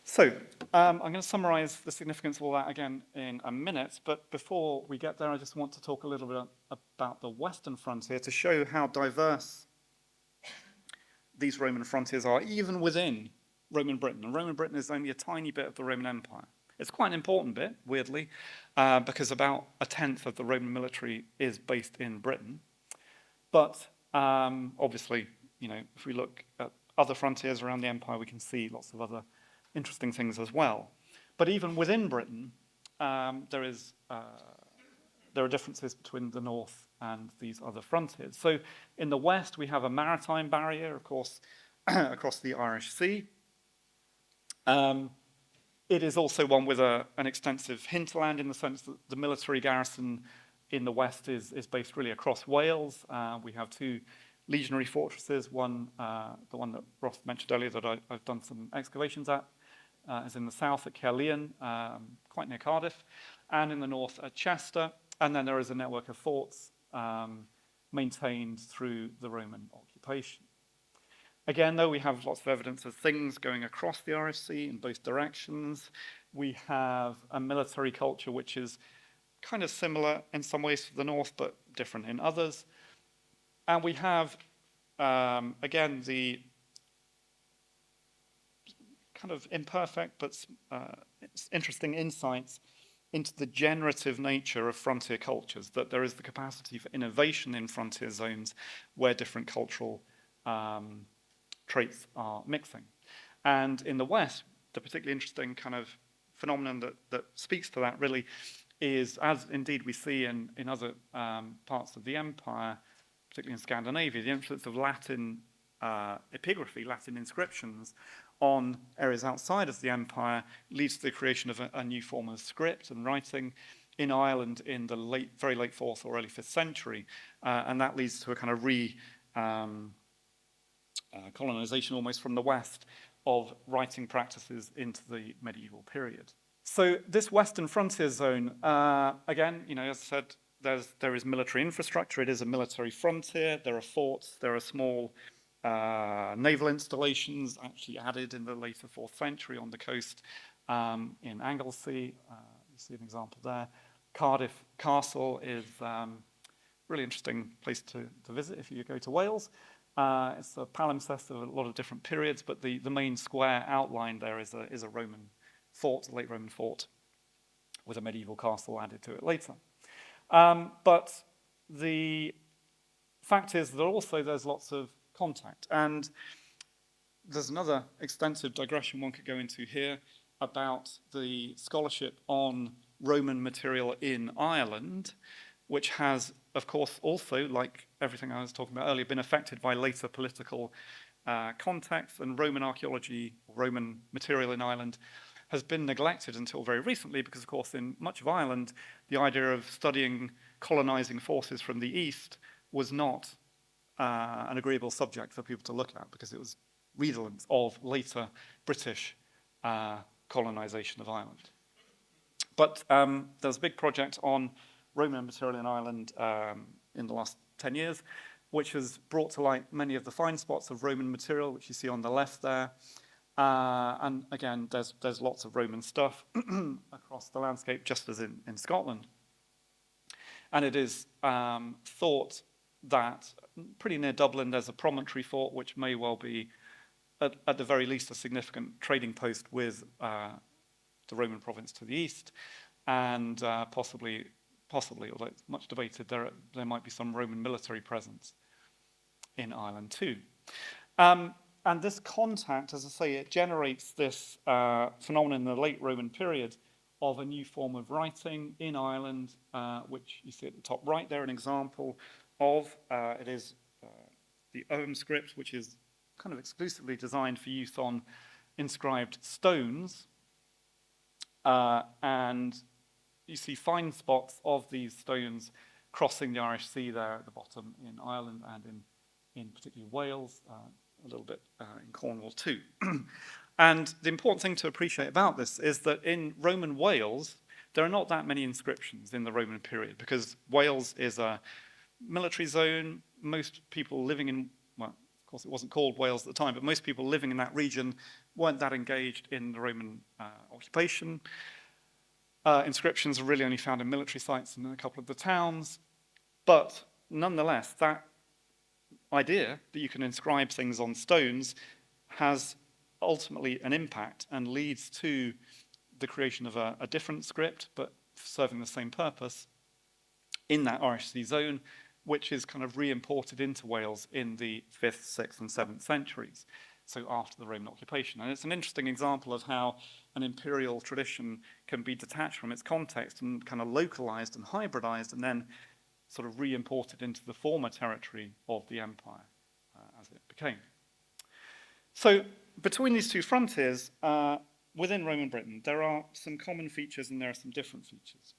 So I'm going to summarize the significance of all that again in a minute, but before we get there, I just want to talk a little bit about the western frontier to show how diverse these Roman frontiers are, even within Roman Britain. And Roman Britain is only a tiny bit of the Roman Empire. It's quite an important bit, weirdly, because about a tenth of the Roman military is based in Britain. But obviously, you know, if we look at other frontiers around the empire, we can see lots of other interesting things as well. But even within Britain, there are differences between the north and these other frontiers. So in the west, we have a maritime barrier, of course, across the Irish Sea. It is also one with an extensive hinterland in the sense that the military garrison in the west is based really across Wales. We have two legionary fortresses, one, the one that Ross mentioned earlier that I've done some excavations at, is in the south at Caerleon, quite near Cardiff, and in the north at Chester. And then there is a network of forts maintained through the Roman occupation. Again, though, we have lots of evidence of things going across the Irish Sea in both directions. We have a military culture which is kind of similar in some ways to the north, but different in others. And we have, again, the kind of imperfect but interesting insights into the generative nature of frontier cultures, that there is the capacity for innovation in frontier zones where different cultural traits are mixing. And in the West, the particularly interesting kind of phenomenon that speaks to that really is, as indeed we see in other parts of the empire, particularly in Scandinavia, the influence of Latin epigraphy, Latin inscriptions on areas outside of the empire leads to the creation of a new form of script and writing in Ireland in the very late 4th or early 5th century. And that leads to a kind of colonization almost from the West of writing practices into the medieval period. So this Western frontier zone, again, you know, as I said, there is military infrastructure. It is a military frontier. There are forts. There are small naval installations actually added in the later 4th century on the coast in Anglesey. You see an example there. Cardiff Castle is a really interesting place to visit if you go to Wales. It's a palimpsest of a lot of different periods, but the main square outline there is a Roman fort, a late Roman fort, with a medieval castle added to it later. But the fact is that also there's lots of contact. And there's another extensive digression one could go into here about the scholarship on Roman material in Ireland, which has, of course, also, like everything I was talking about earlier, been affected by later political contexts, and Roman archaeology, Roman material in Ireland has been neglected until very recently because, of course, in much of Ireland, the idea of studying colonizing forces from the east was not an agreeable subject for people to look at because it was redolent of later British colonization of Ireland. But there's a big project on Roman material in Ireland in the last 10 years, which has brought to light many of the fine spots of Roman material, which you see on the left there. And again, there's lots of Roman stuff across the landscape, just as in Scotland. And it is thought that pretty near Dublin, there's a promontory fort, which may well be, at the very least, a significant trading post with the Roman province to the east, and possibly possibly, although it's much debated, there might be some Roman military presence in Ireland too. And this contact, as I say, it generates this phenomenon in the late Roman period of a new form of writing in Ireland, which you see at the top right there, an example of. It is the Ogham script, which is kind of exclusively designed for use on inscribed stones. And you see fine spots of these stones crossing the Irish Sea there at the bottom in Ireland and in particularly Wales, a little bit in Cornwall too. And the important thing to appreciate about this is that in Roman Wales, there are not that many inscriptions in the Roman period because Wales is a military zone. Most people living in, well, of course it wasn't called Wales at the time, but most people living in that region weren't that engaged in the Roman occupation. Inscriptions are really only found in military sites in a couple of the towns. But nonetheless, that idea that you can inscribe things on stones has ultimately an impact and leads to the creation of a different script, but serving the same purpose in that Irish Sea zone, which is kind of re-imported into Wales in the 5th, 6th, and 7th centuries, so after the Roman occupation. And it's an interesting example of how an imperial tradition can be detached from its context and kind of localized and hybridized and then sort of re-imported into the former territory of the empire as it became. So between these two frontiers, within Roman Britain, there are some common features and there are some different features.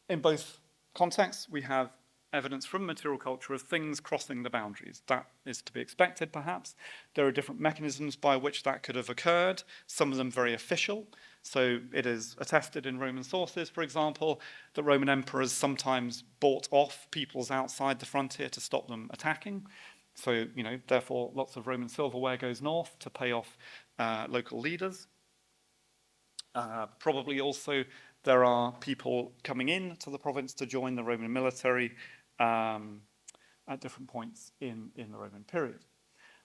In both contexts, we have evidence from material culture of things crossing the boundaries. That is to be expected, perhaps. There are different mechanisms by which that could have occurred, some of them very official. So it is attested in Roman sources, for example, that Roman emperors sometimes bought off peoples outside the frontier to stop them attacking. So, therefore, lots of Roman silverware goes north to pay off local leaders. Probably also there are people coming in to the province to join the Roman military at different points in the Roman period.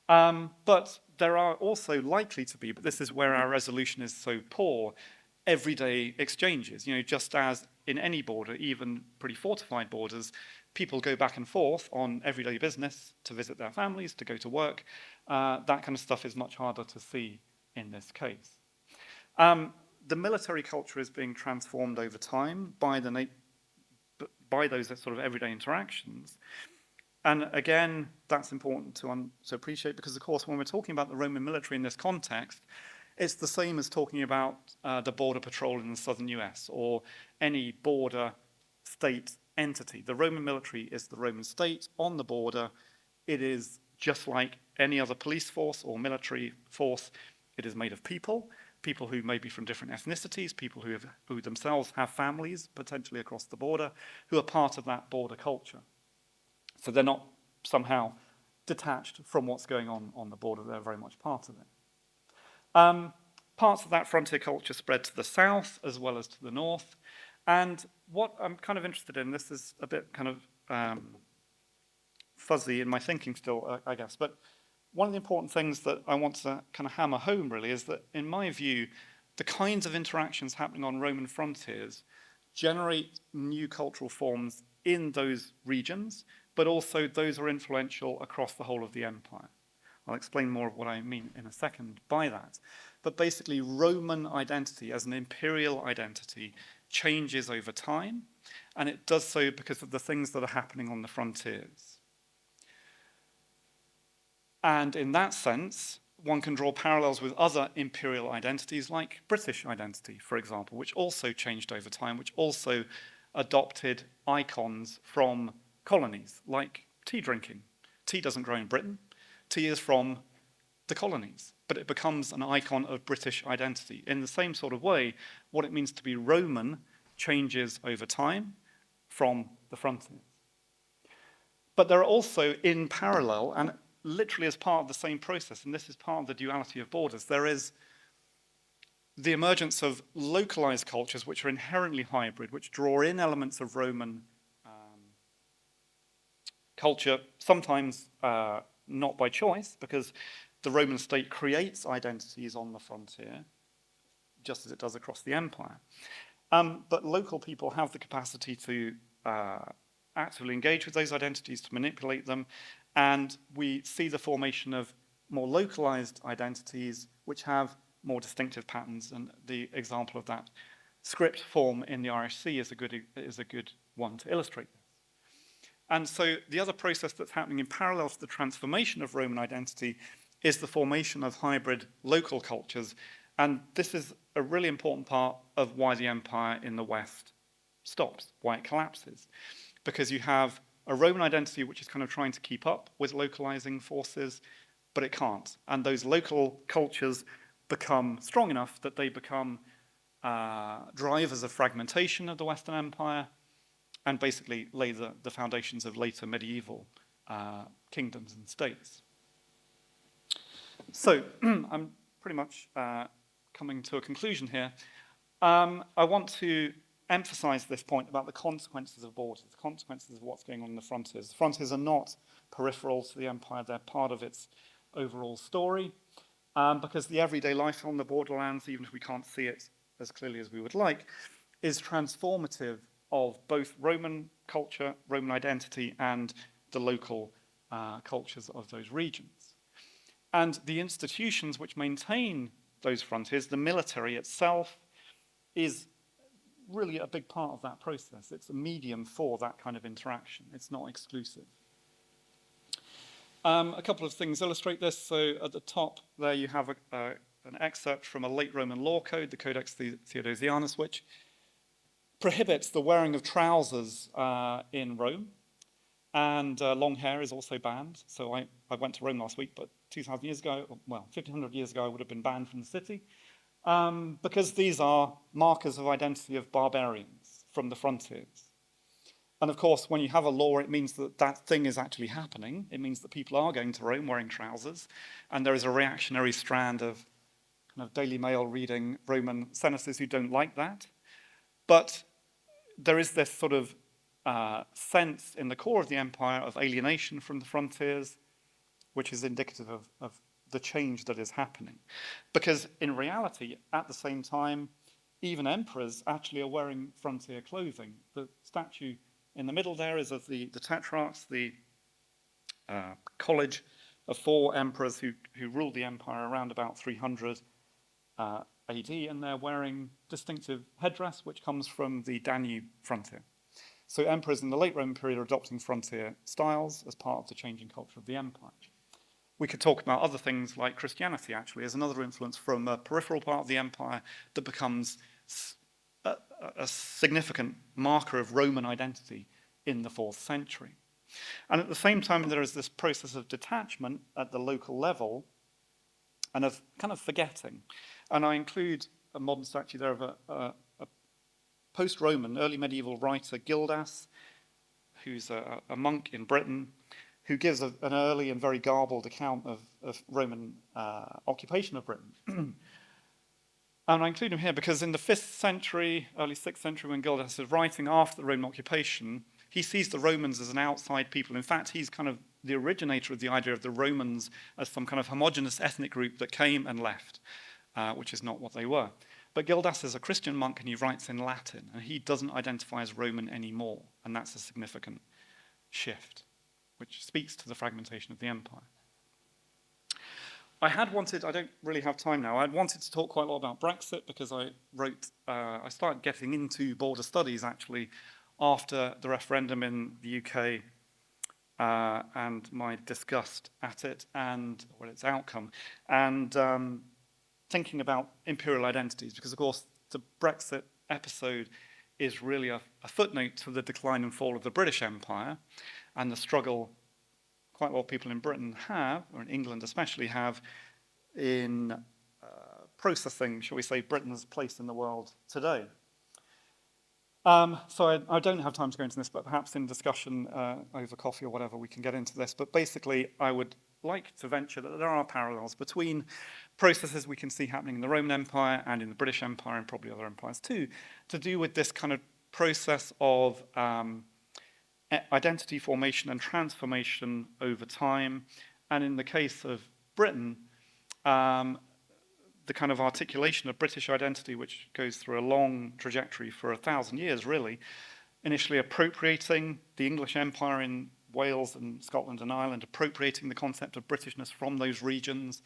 But there are also likely to be, but this is where our resolution is so poor, everyday exchanges. Just as in any border, even pretty fortified borders, people go back and forth on everyday business to visit their families, to go to work. That kind of stuff is much harder to see in this case. The military culture is being transformed over time by those sort of everyday interactions. And again, that's important to appreciate because, of course, when we're talking about the Roman military in this context, it's the same as talking about the border patrol in the southern US or any border state entity. The Roman military is the Roman state on the border. It is just like any other police force or military force. It is made of people who may be from different ethnicities, people who themselves have families, potentially across the border, who are part of that border culture. So they're not somehow detached from what's going on the border. They're very much part of it. Parts of that frontier culture spread to the south as well as to the north. And what I'm kind of interested in, this is a bit kind of fuzzy in my thinking still, I guess, but one of the important things that I want to kind of hammer home really is that, in my view, the kinds of interactions happening on Roman frontiers generate new cultural forms in those regions, but also those are influential across the whole of the empire. I'll explain more of what I mean in a second by that. But basically, Roman identity as an imperial identity changes over time, and it does so because of the things that are happening on the frontiers. And in that sense, one can draw parallels with other imperial identities like British identity, for example, which also changed over time, which also adopted icons from colonies, like tea drinking. Tea doesn't grow in Britain. Tea is from the colonies, but it becomes an icon of British identity. In the same sort of way, what it means to be Roman changes over time from the frontiers. But there are also, in parallel, and literally as part of the same process, and this is part of the duality of borders, there is the emergence of localized cultures which are inherently hybrid, which draw in elements of Roman culture, sometimes not by choice, because the Roman state creates identities on the frontier, just as it does across the empire. But local people have the capacity to actively engage with those identities, to manipulate them, and we see the formation of more localized identities which have more distinctive patterns, and the example of that script form in the RSC is a good one to illustrate this. And so the other process that's happening in parallel to the transformation of Roman identity is the formation of hybrid local cultures, and this is a really important part of why the empire in the West stops, why it collapses. Because you have a Roman identity which is kind of trying to keep up with localizing forces, but it can't. And those local cultures become strong enough that they become drivers of fragmentation of the Western Empire and basically lay the foundations of later medieval kingdoms and states. So I'm pretty much coming to a conclusion here. I want to emphasize this point about the consequences of borders, the consequences of what's going on in the frontiers. The frontiers are not peripheral to the empire, they're part of its overall story, because the everyday life on the borderlands, even if we can't see it as clearly as we would like, is transformative of both Roman culture, Roman identity, and the local cultures of those regions. And the institutions which maintain those frontiers, the military itself, is really a big part of that process. It's a medium for that kind of interaction. It's not exclusive. A couple of things illustrate this. So at the top there you have an excerpt from a late Roman law code, the Codex Theodosianus, which prohibits the wearing of trousers in Rome. And long hair is also banned. So I went to Rome last week, but 2,000 years ago, well, 1,500 years ago, I would have been banned from the city. Because these are markers of identity of barbarians from the frontiers. And of course, when you have a law, it means that that thing is actually happening. It means that people are going to Rome wearing trousers, and there is a reactionary strand of kind of Daily Mail reading Roman senators who don't like that. But there is this sort of sense in the core of the empire of alienation from the frontiers, which is indicative of the change that is happening. Because in reality, at the same time, even emperors actually are wearing frontier clothing. The statue in the middle there is of the Tetrarchs, the college of 4 emperors who ruled the empire around about 300 AD, and they're wearing distinctive headdress, which comes from the Danube frontier. So emperors in the late Roman period are adopting frontier styles as part of the changing culture of the empire. We could talk about other things like Christianity, actually, as another influence from a peripheral part of the empire that becomes a significant marker of Roman identity in the 4th century. And at the same time, there is this process of detachment at the local level and of kind of forgetting. And I include a modern statue there of a post-Roman, early medieval writer, Gildas, who's a monk in Britain, who gives an early and very garbled account of Roman occupation of Britain. And I include him here because in the 5th century, early 6th century, when Gildas is writing after the Roman occupation, he sees the Romans as an outside people. In fact, he's kind of the originator of the idea of the Romans as some kind of homogeneous ethnic group that came and left, which is not what they were. But Gildas is a Christian monk and he writes in Latin, and he doesn't identify as Roman anymore, and that's a significant shift, which speaks to the fragmentation of the empire. I don't really have time now, I wanted to talk quite a lot about Brexit because I started getting into border studies actually after the referendum in the UK and my disgust at it and its outcome, and thinking about imperial identities, because of course the Brexit episode is really a footnote to the decline and fall of the British Empire and the struggle quite a lot of people in Britain have, or in England especially have, in processing, shall we say, Britain's place in the world today. So I don't have time to go into this, but perhaps in discussion over coffee or whatever we can get into this. But basically, I would like to venture that there are parallels between processes we can see happening in the Roman Empire and in the British Empire and probably other empires too, to do with this kind of process of identity formation and transformation over time. And in the case of Britain, the kind of articulation of British identity, which goes through a long trajectory for 1,000 years, really, initially appropriating the English Empire in Wales and Scotland and Ireland, appropriating the concept of Britishness from those regions,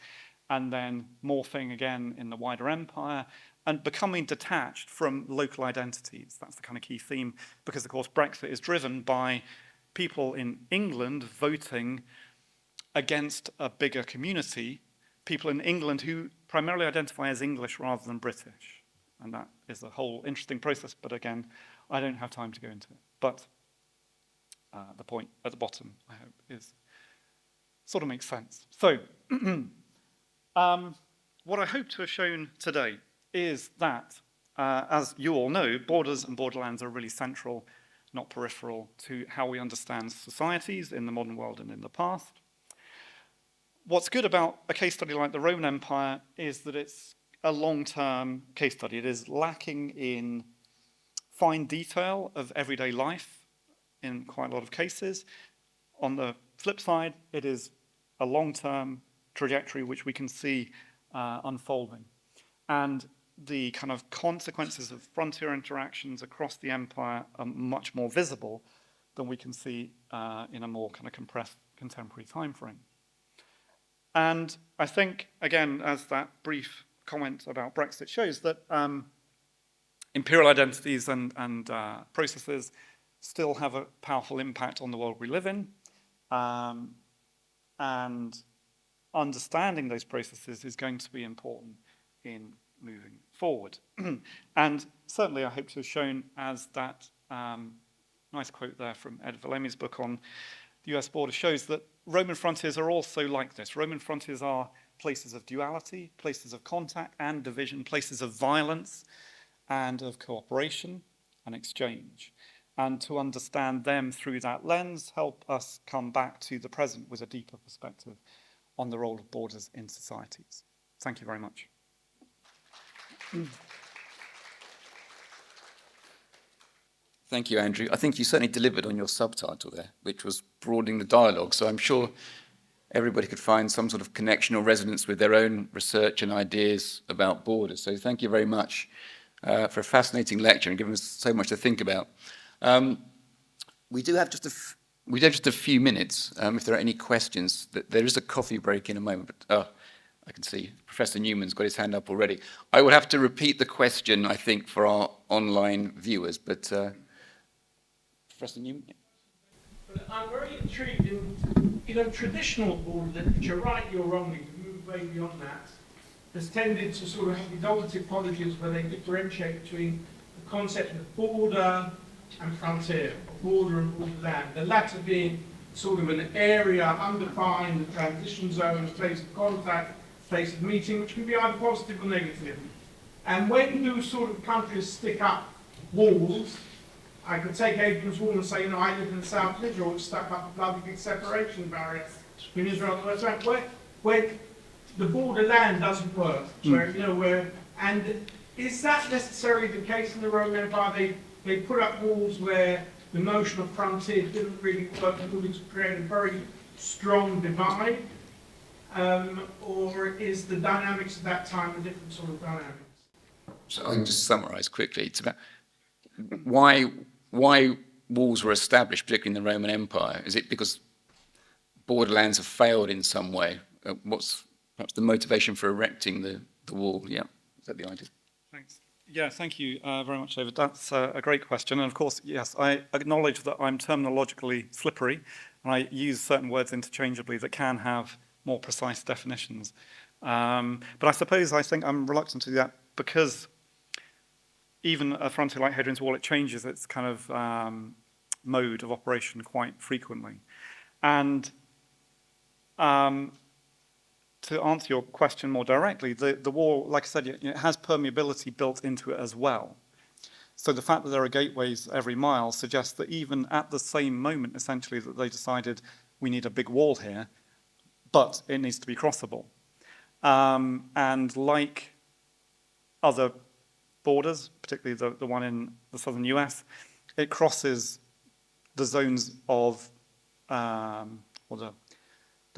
and then morphing again in the wider empire, and becoming detached from local identities. That's the kind of key theme, because, of course, Brexit is driven by people in England voting against a bigger community, people in England who primarily identify as English rather than British. And that is a whole interesting process, but again, I don't have time to go into it. But the point at the bottom, I hope, is sort of makes sense. So, what I hope to have shown today is that, as you all know, borders and borderlands are really central, not peripheral, to how we understand societies in the modern world and in the past. What's good about a case study like the Roman Empire is that it's a long-term case study. It is lacking in fine detail of everyday life in quite a lot of cases. On the flip side, it is a long-term trajectory which we can see unfolding. And the kind of consequences of frontier interactions across the empire are much more visible than we can see in a more kind of compressed contemporary time frame. And I think, again, as that brief comment about Brexit shows, that imperial identities and processes still have a powerful impact on the world we live in. And understanding those processes is going to be important in moving forward. And certainly I hope to have shown, as that nice quote there from Ed Valemi's book on the US border shows, that Roman frontiers are also like this. Roman frontiers are places of duality, places of contact and division, places of violence and of cooperation and exchange. And to understand them through that lens help us come back to the present with a deeper perspective on the role of borders in societies. Thank you very much. Thank you, Andrew. I think you certainly delivered on your subtitle there, which was Broadening the Dialogue. So I'm sure everybody could find some sort of connection or resonance with their own research and ideas about borders. So thank you very much for a fascinating lecture and giving us so much to think about. We do have just a few minutes if there are any questions. There is a coffee break in a moment, but I can see Professor Newman's got his hand up already. I will have to repeat the question, I think, for our online viewers, but Professor Newman? I'm very intrigued in traditional border literature, rightly or wrongly, to move way beyond that, has tended to sort of have these old typologies where they differentiate between the concept of border and frontier, border and borderland, the latter being sort of an area undefined, a transition zone, a place of contact, place of meeting, which can be either positive or negative. And when do sort of countries stick up walls? I could take Adrian's wall and say, I live in the south of Israel, which stuck up a bloody big separation barrier between Israel and the West Bank, where the borderland doesn't work. And is that necessarily the case in the Roman Empire? They put up walls where the notion of frontier didn't really work, and would create a very strong divide? Or is the dynamics of that time a different sort of dynamics? So I can just summarise quickly. It's about why walls were established, particularly in the Roman Empire. Is it because borderlands have failed in some way? What's perhaps the motivation for erecting the wall? Yeah, is that the idea? Thanks. Yeah, thank you very much, David. That's a great question. And of course, yes, I acknowledge that I'm terminologically slippery, and I use certain words interchangeably that can have more precise definitions. But I think I'm reluctant to do that because even a frontier like Hadrian's Wall, it changes its kind of mode of operation quite frequently. And to answer your question more directly, the wall, like I said, it has permeability built into it as well. So the fact that there are gateways every mile suggests that even at the same moment, essentially, that they decided we need a big wall here, but it needs to be crossable. And like other borders, particularly the one in the southern US, it crosses the zones of, or the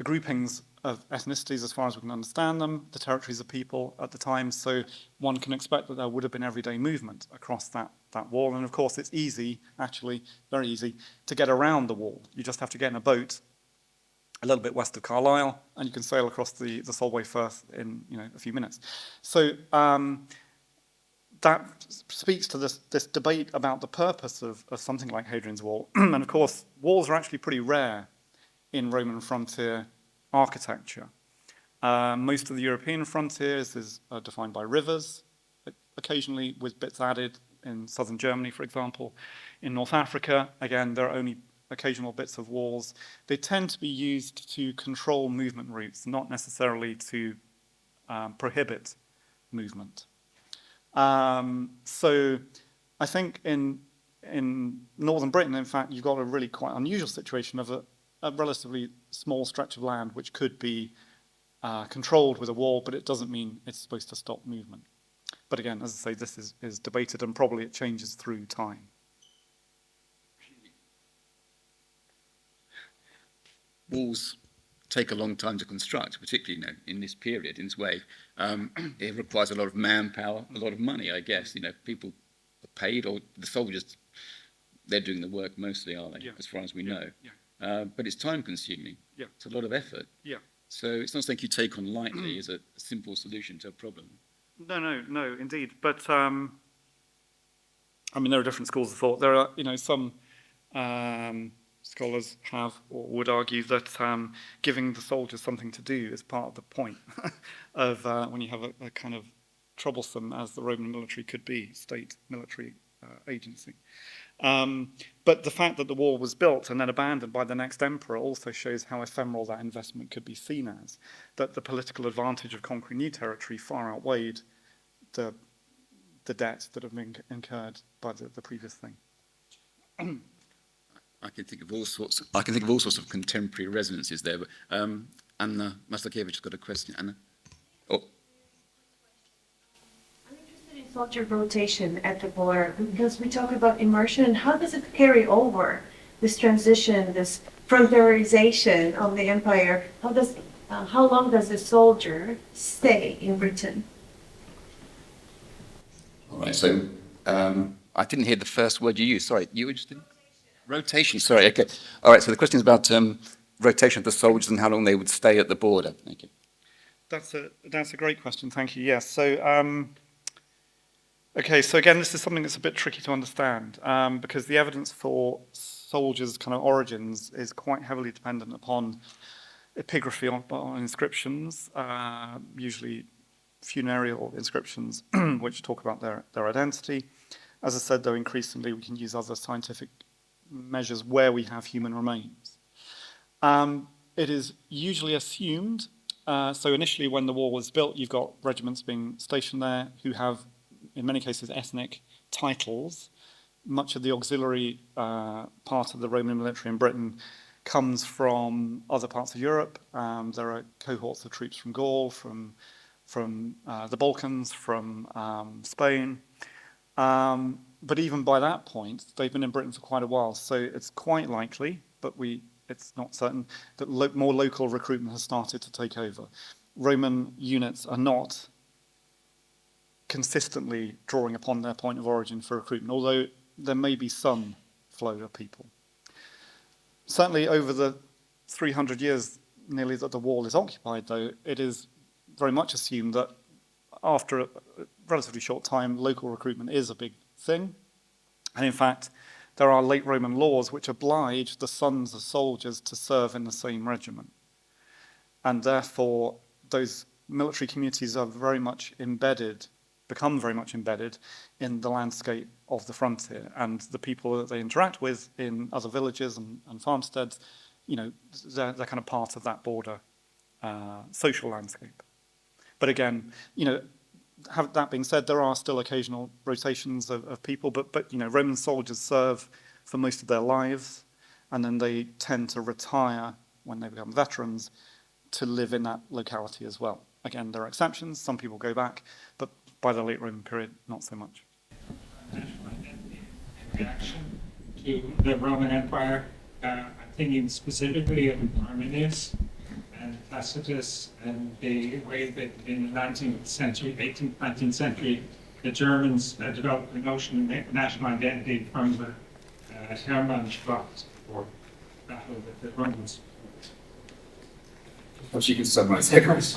groupings of ethnicities as far as we can understand them, the territories of people at the time, so one can expect that there would have been everyday movement across that wall. And of course, it's easy, actually, very easy, to get around the wall. You just have to get in a boat a little bit west of Carlisle, and you can sail across the Solway Firth in a few minutes. So that speaks to this debate about the purpose of something like Hadrian's Wall. And of course, walls are actually pretty rare in Roman frontier architecture. Most of the European frontiers is defined by rivers, occasionally with bits added in southern Germany, for example. In North Africa, again, there are only occasional bits of walls. They tend to be used to control movement routes, not necessarily to prohibit movement. So I think in northern Britain, in fact, you've got a really quite unusual situation of a relatively small stretch of land which could be controlled with a wall, but it doesn't mean it's supposed to stop movement. But again, as I say, this is debated, and probably it changes through time. Walls take a long time to construct, particularly in this period, in this way. It requires a lot of manpower, a lot of money, I guess. People are paid, or the soldiers, they're doing the work mostly, are they, as far as we know. Yeah. But it's time-consuming. Yeah. It's a lot of effort. Yeah. So it's not something you take on lightly as a simple solution to a problem. No, indeed. But, I mean, there are different schools of thought. There are, some scholars have or would argue that giving the soldiers something to do is part of the point of when you have a kind of troublesome, as the Roman military could be, state military agency. But the fact that the wall was built and then abandoned by the next emperor also shows how ephemeral that investment could be seen as, that the political advantage of conquering new territory far outweighed the debt that had been incurred by the previous thing. I can think of all sorts of contemporary resonances there. But Anna Mastakiewicz has got a question. Anna. Oh. I'm interested in soldier rotation at the border because we talk about immersion, and how does it carry over this transition, this frontierization of the empire? How long does the soldier stay in Britain? All right. So I didn't hear the first word you used. Sorry, you were just. Rotation, sorry, okay. All right, so the question is about rotation of the soldiers and how long they would stay at the border. Thank you. That's a great question, thank you, yes. So, okay, so again, this is something that's a bit tricky to understand because the evidence for soldiers' kind of origins is quite heavily dependent upon epigraphy on inscriptions, usually funereal inscriptions, which talk about their identity. As I said, though, increasingly we can use other scientific measures where we have human remains. It is usually assumed, so initially when the wall was built, you've got regiments being stationed there who have, in many cases, ethnic titles. Much of the auxiliary part of the Roman military in Britain comes from other parts of Europe. There are cohorts of troops from Gaul, from the Balkans, from Spain. But even by that point, they've been in Britain for quite a while, so it's quite likely, but it's not certain, that more local recruitment has started to take over. Roman units are not consistently drawing upon their point of origin for recruitment, although there may be some flow of people. Certainly over the 300 years nearly that the wall is occupied, though, it is very much assumed that after a relatively short time, local recruitment is a big thing. And in fact, there are late Roman laws which oblige the sons of soldiers to serve in the same regiment. And therefore, those military communities are become very much embedded in the landscape of the frontier. And the people that they interact with in other villages and farmsteads, they're kind of part of that border social landscape. But again, that being said, there are still occasional rotations of people, but Roman soldiers serve for most of their lives, and then they tend to retire when they become veterans to live in that locality as well. Again, there are exceptions. Some people go back, but by the late Roman period, not so much. Reaction to the Roman Empire, I'm thinking specifically of Arminius and Tacitus, and the way that in the 19th century, 18th, 19th century, the Germans developed the notion of national identity from the Hermannschlacht, or battle with the Romans. Perhaps you can summarize that, Chris.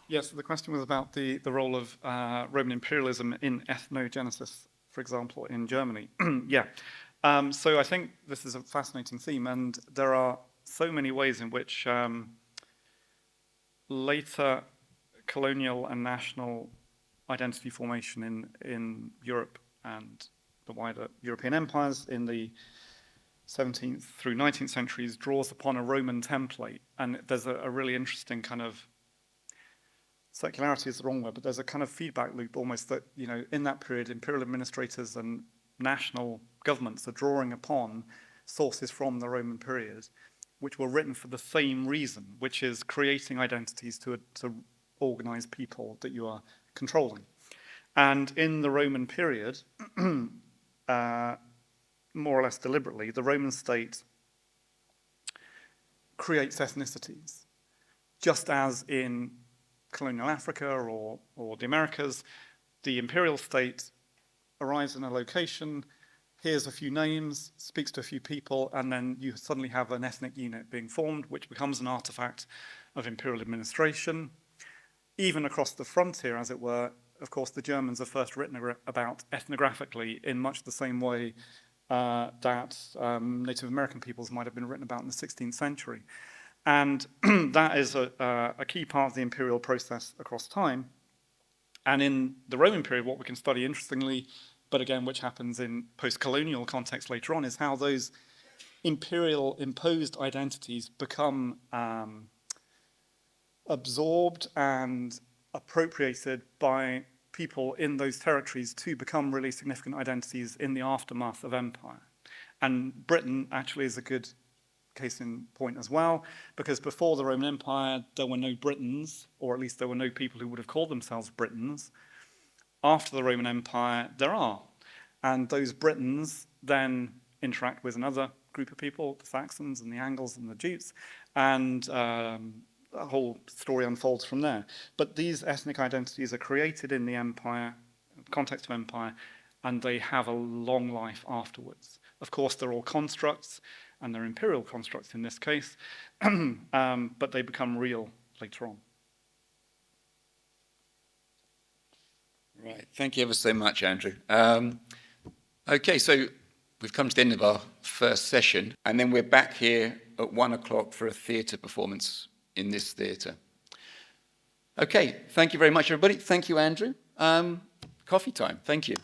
Yes, the question was about the role of Roman imperialism in ethnogenesis, for example, in Germany. Yeah. So I think this is a fascinating theme, and there are so many ways in which later colonial and national identity formation in Europe and the wider European empires in the 17th through 19th centuries draws upon a Roman template. And there's a really interesting kind of, circularity is the wrong word, but there's a kind of feedback loop almost that, you know, in that period, imperial administrators and national governments are drawing upon sources from the Roman period, which were written for the same reason, which is creating identities to organize people that you are controlling. And in the Roman period, more or less deliberately, the Roman state creates ethnicities, just as in colonial Africa or the Americas, the imperial state arrives in a location, hears a few names, speaks to a few people, and then you suddenly have an ethnic unit being formed, which becomes an artifact of imperial administration. Even across the frontier, as it were, of course, the Germans are first written about ethnographically in much the same way that Native American peoples might have been written about in the 16th century. And that is a key part of the imperial process across time. And in the Roman period, what we can study interestingly, but again, which happens in post-colonial context later on, is how those imperial imposed identities become absorbed and appropriated by people in those territories to become really significant identities in the aftermath of empire. And Britain actually is a good case in point as well, because before the Roman Empire, there were no Britons, or at least there were no people who would have called themselves Britons. After the Roman Empire, there are. And those Britons then interact with another group of people, the Saxons and the Angles and the Jutes, and the whole story unfolds from there. But these ethnic identities are created in the empire, context of empire, and they have a long life afterwards. Of course, they're all constructs, and they're imperial constructs in this case, but they become real later on. Right, thank you ever so much, Andrew. Okay, so we've come to the end of our first session, and then we're back here at 1 o'clock for a theatre performance in this theatre. Okay, thank you very much, everybody. Thank you, Andrew. Coffee time. Thank you.